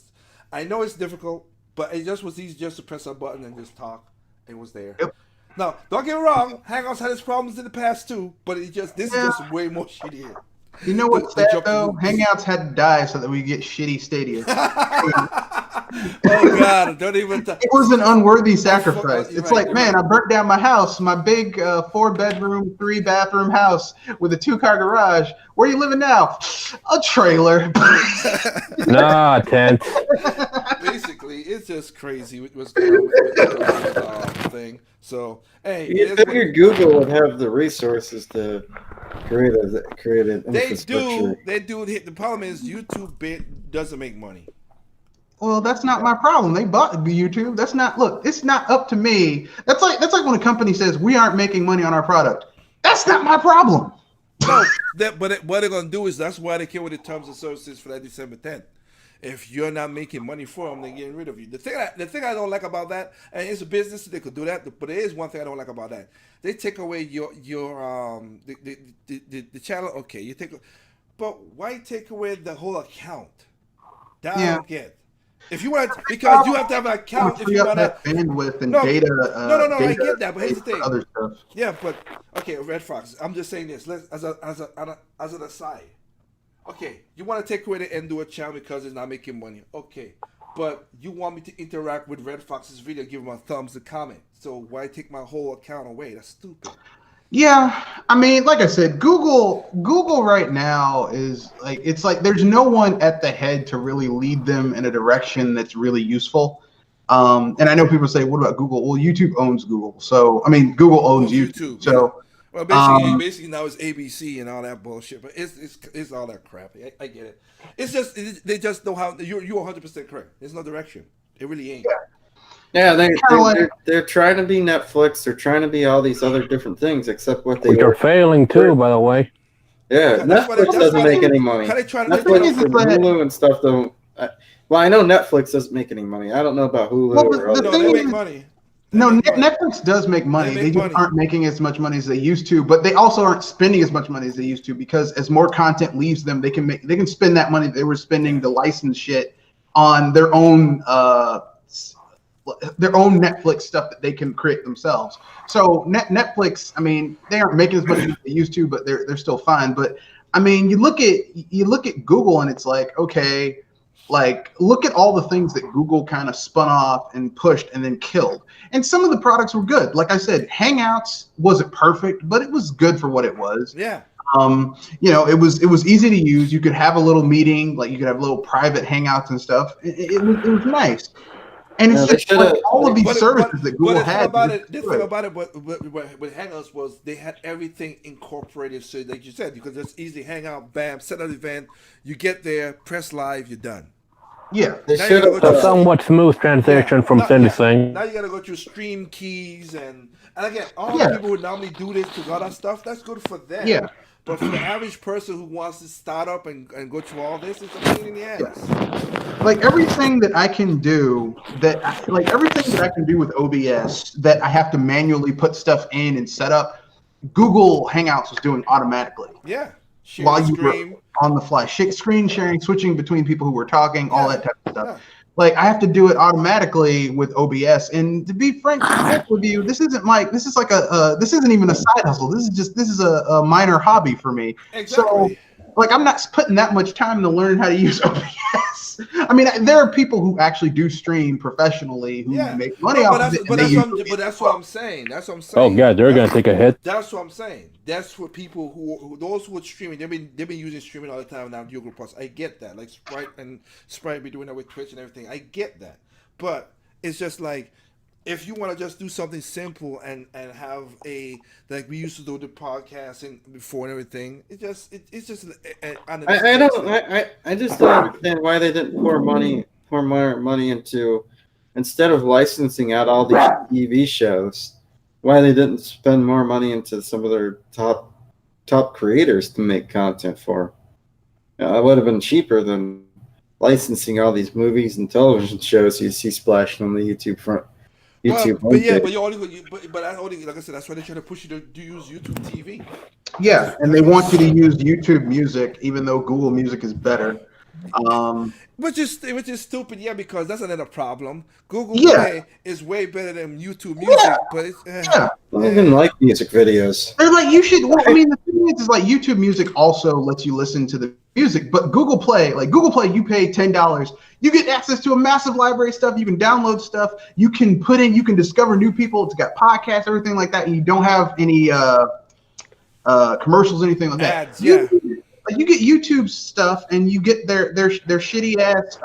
I know it's difficult, but it just was easy just to press a button and just talk. It was there. Yep. Now, don't get me wrong. Hangouts had its problems in the past too, but this is just way more shittier. You know what's sad though? Hangouts had to die so that we get shitty Stadia. Oh God! Don't even. It was an unworthy sacrifice. It's right, like, man, I burnt down my house, my big 4-bedroom, 3-bathroom house with a 2-car garage. Where are you living now? A trailer. Nah, tent. Basically, it's just crazy what's going on with the thing. So, hey, You figure Google would have the resources to create an infrastructure. They do. The problem is YouTube doesn't make money. Well, that's not my problem. They bought YouTube. That's not. Look, it's not up to me. That's like when a company says we aren't making money on our product. That's not my problem. No, what they're gonna do is that's why they came with the terms and services for that December 10th. If you're not making money for them, they're getting rid of you. The thing I don't like about that, and it's a business, they could do that, but there is one thing I don't like about that. They take away your the channel. Okay, you take, but why take away the whole account? That I don't get. If you want, because you have to have an account. If you want that bandwidth and data. No, I get that, but here's the thing. Other stuff. Yeah, but okay, Red Fox. I'm just saying this. As an aside. Okay, you want to take away the do a channel because it's not making money. Okay, but you want me to interact with Red Fox's video, give him a thumbs, a comment. So why take my whole account away? That's stupid. Yeah, I mean, like I said, Google right now is like, it's like there's no one at the head to really lead them in a direction that's really useful. And I know people say, what about Google? Well, YouTube owns Google. So, I mean, Google owns YouTube. So, well, basically now it's ABC and all that bullshit, but it's all that crap. I get it. It's just they just know how you're 100% correct. There's no direction. It really ain't. Yeah, they're trying to be Netflix. They're trying to be all these other different things, except what they Which are failing too, by the way. Yeah, Netflix doesn't make any money. Netflix and Hulu and stuff don't. Well, I know Netflix doesn't make any money. I don't know about Hulu. Well, they make money. Netflix does make money. They just aren't making as much money as they used to, but they also aren't spending as much money as they used to because as more content leaves them, they can spend that money they were spending to license shit on their own Netflix stuff that they can create themselves. So Netflix, I mean, they aren't making as much as they used to, but they're still fine. But I mean, you look at Google and it's like, okay, like look at all the things that Google kind of spun off and pushed and then killed. And some of the products were good. Like I said, Hangouts wasn't perfect, but it was good for what it was. Yeah. It was easy to use. You could have a little meeting, like you could have little private Hangouts and stuff. It was nice. And it's just like all of these services that Google had. The thing about it with Hangouts was they had everything incorporated. So like you said, you could just easily hang out, bam, set an event, you get there, press live, you're done. Yeah. They Now you should gotta have. go A through somewhat smooth transition from Now- syncing. Now you gotta go through stream keys and again, all the Yeah. people who normally do this to all that stuff, that's good for them. Yeah. But for the average person who wants to start up and go through all this, it's a pain in the ass. Like everything that I can do everything that I can do with OBS that I have to manually put stuff in and set up, Google Hangouts was doing automatically Yeah. Share while the you were screen. on the fly. Screen sharing, switching between people who were talking, all Yeah. that type of stuff. Yeah. Like I have to do it automatically with OBS. And to be frank with you, this isn't even a side hustle. This is a minor hobby for me. Exactly. So like I'm not putting that much time to learn how to use OBS. I mean, there are people who actually do stream professionally who Yeah. make money No, off of it. but that's what I'm saying. That's what I'm Oh saying. god, they're gonna take a hit. That's what I'm saying. That's what people who those who are streaming, they've been using streaming all the time now. Google Plus, I get that. Like Sprite be doing that with Twitch and everything. I get that, but it's just like if you want to just do something simple and have like we used to do the podcasting before and everything. It's just I just don't understand why they didn't pour more money into, instead of licensing out all these TV shows, why they didn't spend more money into some of their top creators to make content for. It would have been cheaper than licensing all these movies and television shows you see splashing on the YouTube front. YouTube but yeah, homepage. but that's only like I said. That's why they try to push you to use YouTube TV. Yeah, and they want you to use YouTube Music, even though Google Music is better. Which is stupid, yeah, because that's another problem. Google Yeah. Play is way better than YouTube Music, Yeah. but it's Yeah. I don't even like music videos. They're like, you should. Well, I mean, the thing is like YouTube Music also lets you listen to the music, but Google Play, you pay $10, you get access to a massive library of stuff. You can download stuff. You can discover new people. It's got podcasts, everything like that, and you don't have any commercials, anything like that. ads, yeah. You get YouTube stuff, and you get their shitty ass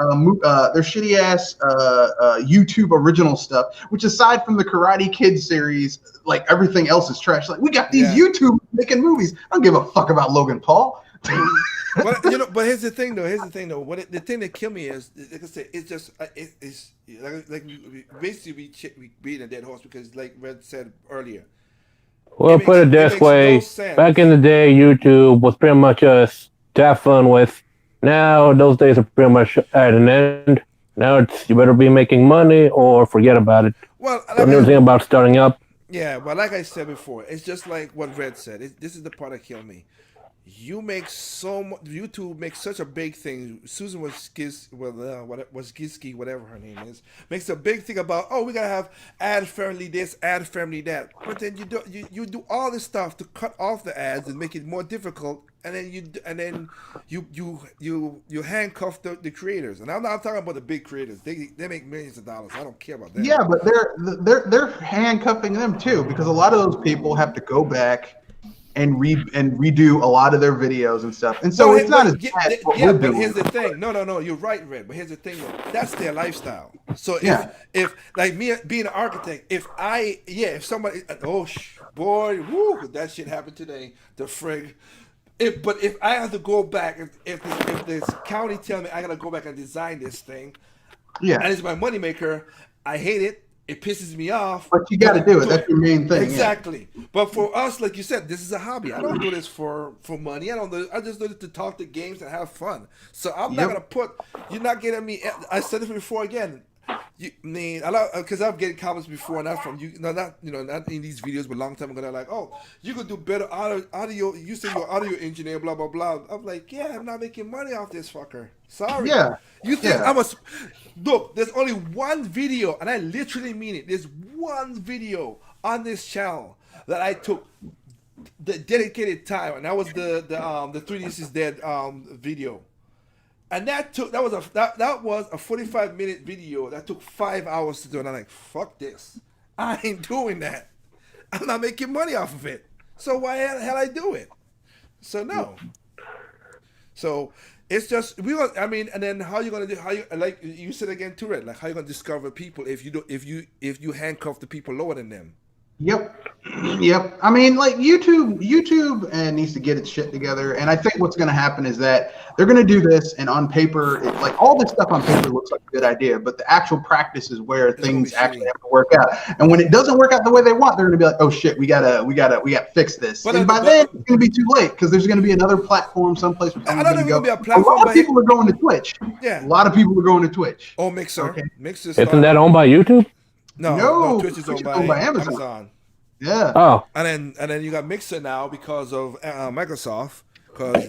YouTube original stuff. Which, aside from the Karate Kid series, like everything else is trash. Like we got these YouTube making movies. I don't give a fuck about Logan Paul. But here's the thing though. The thing that killed me is, like I said, it's just it's like we beat a dead horse because, like Red said earlier. Well, put it this way, back in the day, YouTube was pretty much just to have fun with. Now, those days are pretty much at an end. Now it's you better be making money or forget about it. Well, Don't even think about starting up. Yeah, but like I said before, it's just like what Red said. This is the part that killed me. You make so much. YouTube makes such a big thing. Susan Wojcicki, whatever her name is, makes a big thing about. Oh, we gotta have ad friendly this, ad friendly that. But then you do all this stuff to cut off the ads and make it more difficult. And then you handcuff the creators. And I'm not talking about the big creators. They make millions of dollars. I don't care about that. Yeah, but they're handcuffing them too, because a lot of those people have to go back and redo a lot of their videos and stuff. And so it's not as bad. But here's the thing. No, you're right, Red. But here's the thing, though. That's their lifestyle. So if like me being an architect, if somebody, boy, woo, that shit happened today. The frig. But if I have to go back, if this county tell me I gotta go back and design this thing, and it's my moneymaker, I hate it. It pisses me off. But you got to do it. That's your main thing. Exactly. Yeah. But for us, like you said, this is a hobby. I don't do this for money. I just do it to talk to games and have fun. So I'm not gonna put. You're not getting me. I said it before again. Because I'm getting comments before, not from you, not in these videos, but a long time ago. They're like, "Oh, you could do better audio. You say you're audio engineer, blah blah blah." I'm like, "Yeah, I'm not making money off this fucker. Sorry." Yeah. You think I must look? There's only one video, and I literally mean it. There's one video on this channel that I took the dedicated time, and that was the 3D is Dead video. And that was a 45-minute video that took 5 hours to do, and I'm like, fuck this, I ain't doing that. I'm not making money off of it. So why the hell I do it? So no. So it's just and then how you gonna do? How you like you said again too, Red? Like how you gonna discover people if you handcuff the people lower than them? Yep. Yep. I mean, like YouTube needs to get its shit together. And I think what's going to happen is that they're going to do this, and on paper, like all this stuff on paper looks like a good idea, but the actual practice is where things actually have to work out. And when it doesn't work out the way they want, they're going to be like, "Oh shit, we gotta fix this." And by then, it's going to be too late because there's going to be another platform someplace. I don't even be a A platform. lot of people are going to Twitch. Yeah. A lot of people are going to Twitch. Oh, Mixer. Okay. Mixer. Isn't that owned by YouTube? No, Twitch is owned by Amazon. Yeah. Oh. And then you got Mixer now because of Microsoft. Because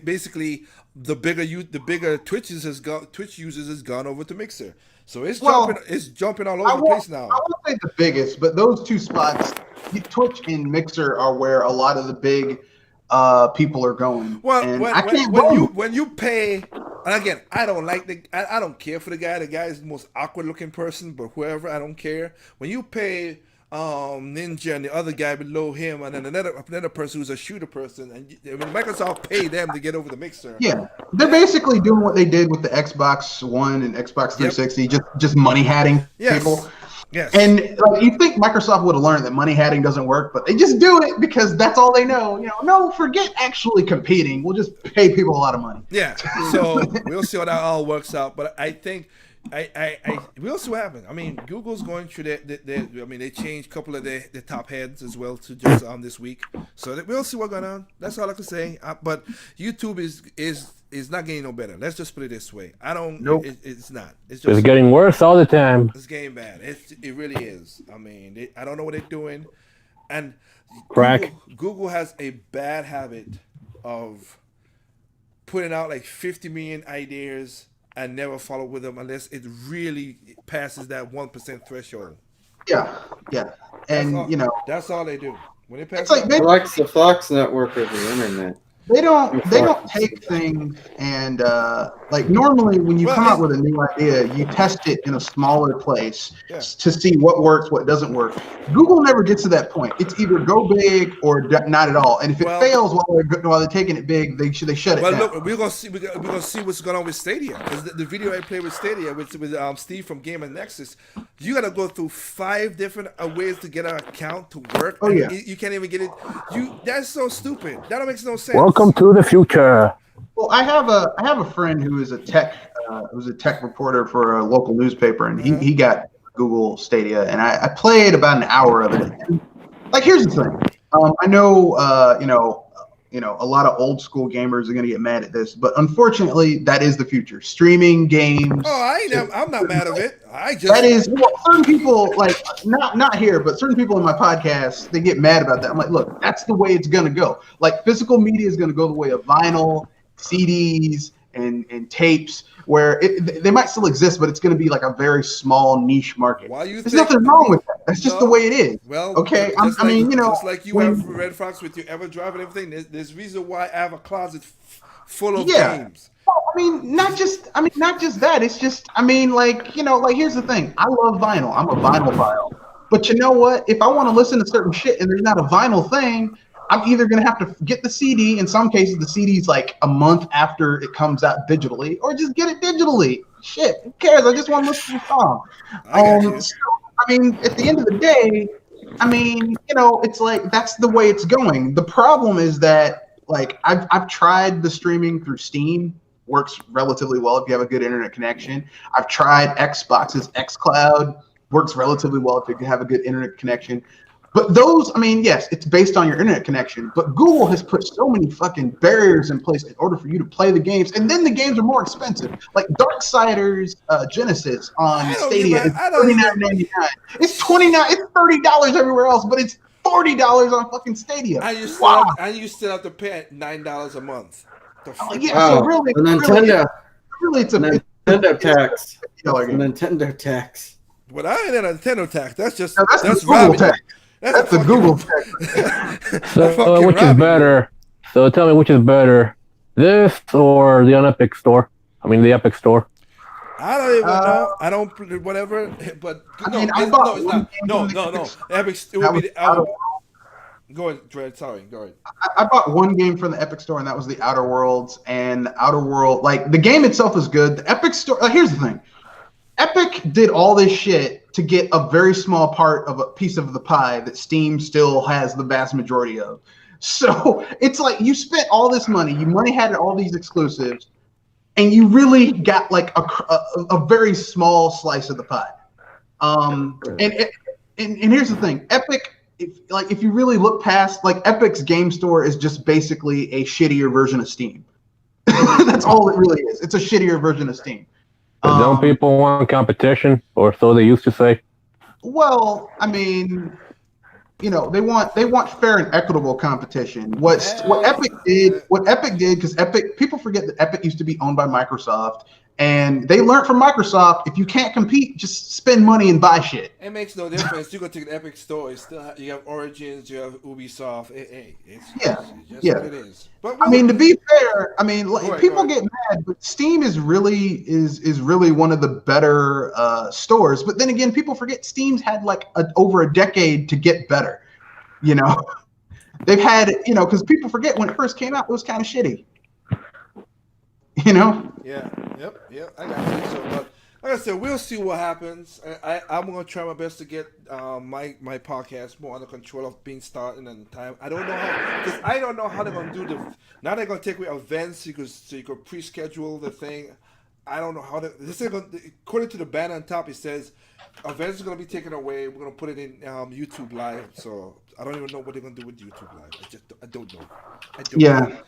basically the bigger Twitch users has gone over to Mixer. So it's jumping all over the place now. I won't say the biggest, but those two spots, Twitch and Mixer, are where a lot of the big people are going. Well, and when you pay, and again, I don't care for the guy. The guy is the most awkward looking person, but whoever, I don't care. When you pay Ninja and the other guy below him, and then another person who's a shooter person, and Microsoft paid them to get over the Mixer. Yeah, they're basically doing what they did with the Xbox One and Xbox 360, just money hatting people. Yes. And you think Microsoft would have learned that money hatting doesn't work, but they just do it because that's all they know. No, forget actually competing. We'll just pay people a lot of money. Yeah. So we'll see how that all works out. But I think we'll see what happens. I mean, Google's going through they changed a couple of the top heads as well to just this week. So we'll see what's going on. That's all I can say. But YouTube is not getting no better. Let's just put it this way. Nope. It's not. It's getting worse all the time. It's getting bad. It really is. I mean, I don't know what they're doing. And Crack. Google has a bad habit of putting out like 50 million ideas and never follow with them unless it really passes that 1% threshold. Yeah. And that's all they do. When it passes, it's like the Fox network of the internet. They don't take things and like normally when you come out with a new idea, you test it in a smaller place to see what works, what doesn't work. Google never gets to that point. It's either go big or not at all. And if it fails while they're taking it big, they shut it down. Look, we're gonna see what's going on with Stadia. Because the video I played with Stadia with Steve from Game and Nexus, you got to go through 5 different ways to get an account to work. Oh yeah, you can't even get it. That's so stupid. That makes no sense. Welcome to the future. Well, I have a friend who is a tech reporter for a local newspaper, and he got Google Stadia, and I played about an hour of it. And, like, here's the thing. I know a lot of old school gamers are going to get mad at this, but unfortunately, that is the future. Streaming games. Oh, I'm not mad at it. Certain people, like not here, but certain people in my podcast, they get mad about that. I'm like, look, that's the way it's going to go. Like, physical media is going to go the way of vinyl, CDs, and tapes, where they might still exist, but it's going to be like a very small niche market. There's nothing wrong with that. That's just the way it is. Well, okay. Just like you have Red Fox with your EverDrive and everything. There's reason why I have a closet full of games. I mean, not just that. It's just, here's the thing. I love vinyl. I'm a vinyl file. But you know what? If I want to listen to certain shit and there's not a vinyl thing, I'm either going to have to get the CD. In some cases, the CD's like a month after it comes out digitally, or just get it digitally. Shit, who cares? I just want to listen to the song. At the end of the day, it's like that's the way it's going. The problem is that, like, I've tried the streaming through Steam. Works relatively well if you have a good internet connection. I've tried Xbox's xCloud. Works relatively well if you have a good internet connection. But those, yes, it's based on your internet connection. But Google has put so many fucking barriers in place in order for you to play the games, and then the games are more expensive. Like Darksiders Genesis on Stadia is $39.99. It's $29. It's $30 everywhere else, but it's $40 on fucking Stadia. And you still have to pay $9 a month. So really, Nintendo. Really, it's a Nintendo tax. Nintendo tax. Well, I ain't a Nintendo tax. That's just that's Google tax. That's the Google tax. So which is better? So tell me which is better, this or the Epic Store? The Epic Store. I don't even know. I don't whatever. But no. Epic. It would be the. Go ahead, Dred. Sorry, go ahead. I bought one game from the Epic Store, and that was the Outer Worlds. And Outer World, like, the game itself is good. The Epic Store. Here's the thing. Epic did all this shit to get a very small part of a piece of the pie that Steam still has the vast majority of. So it's like you spent all this money, you had all these exclusives, and you really got like a very small slice of the pie. And here's the thing, Epic, if you really look past, like Epic's game store is just basically a shittier version of Steam. That's all it really is. It's a shittier version of Steam. Don't people want competition, or so they used to say? Well, I mean, they want fair and equitable competition. What Epic did, because people forget that Epic used to be owned by Microsoft, and they learned from Microsoft, if you can't compete, just spend money and buy shit. It makes no difference. You go to the Epic store, you have Origins, you have Ubisoft. It's just what it is. But I mean, to be fair, people get mad, but Steam is really one of the better stores. But then again, people forget Steam's had like over a decade to get better. They've had because people forget when it first came out, it was kind of shitty. Yeah. Yep. I got you. So, but like I said, we'll see what happens. I'm gonna try my best to get my podcast more under control of being starting and time. I don't know how they're gonna do now. They're gonna take away events so you could pre-schedule the thing. I don't know how this is gonna. According to the banner on top, it says events are gonna be taken away. We're gonna put it in YouTube Live. So I don't even know what they're gonna do with YouTube Live. I don't know. Know.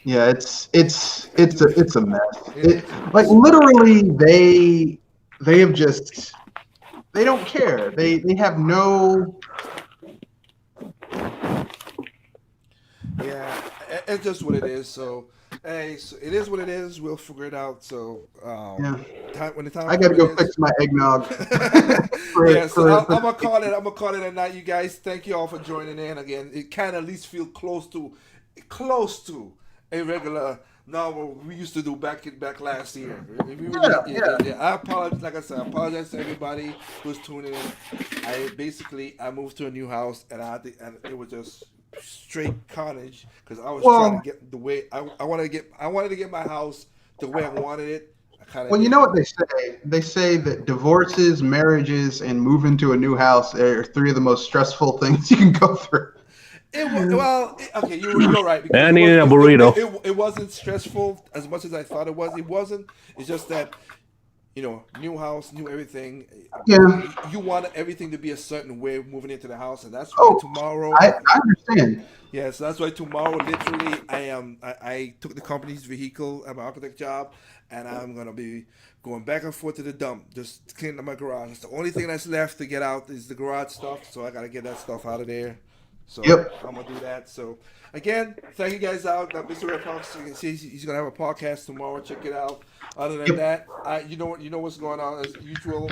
Yeah, it's a mess. Like literally, they have just they don't care. They have no. Yeah, it's just what it is. So hey, so it is what it is. We'll figure it out. So when the time I gotta go fix my eggnog. I'm gonna call it a night, you guys. Thank you all for joining in again. It can at least feel close to a regular novel we used to do back last year. I apologize. Like I said, I apologize to everybody who's tuning in. I moved to a new house and it was just straight carnage because I was trying to get the way I wanted to get my house the way I wanted it. You know what they say? They say that divorces, marriages, and moving to a new house are three of the most stressful things you can go through. Okay, you're right. I needed a burrito. It wasn't stressful as much as I thought it was. It wasn't. It's just that, new house, new everything. Yeah. You want everything to be a certain way moving into the house, and that's why tomorrow. I understand. Yeah, so that's why tomorrow, literally, I took the company's vehicle at my architect job, and I'm gonna be going back and forth to the dump, just cleaning up my garage. That's the only thing that's left to get out is the garage stuff. So I gotta get that stuff out of there. So I'm gonna do that. So again, thank you guys out. Mr. Red Fox, you can see he's gonna have a podcast tomorrow. Check it out. Other than that, you know what's going on as usual.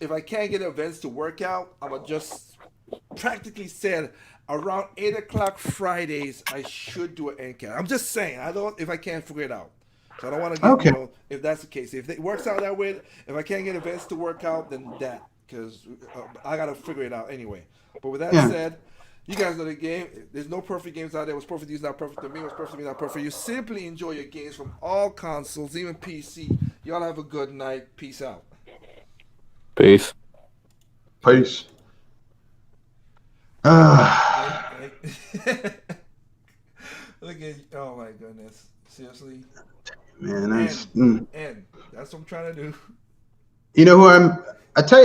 If I can't get events to work out, I'm gonna just practically said around 8:00 Fridays I should do an Ncast. I'm just saying if I can't figure it out. So I don't want to get if that's the case. If it works out that way, if I can't get events to work out, then that because I gotta figure it out anyway. But with that said, you guys know the game. There's no perfect games out there. What's perfect to you is not perfect to me. What's perfect to me is not perfect for you. Simply enjoy your games from all consoles, even PC. Y'all have a good night. Peace out. Peace. Look at oh my goodness. Seriously? Man, that's what I'm trying to do. You know who I tell you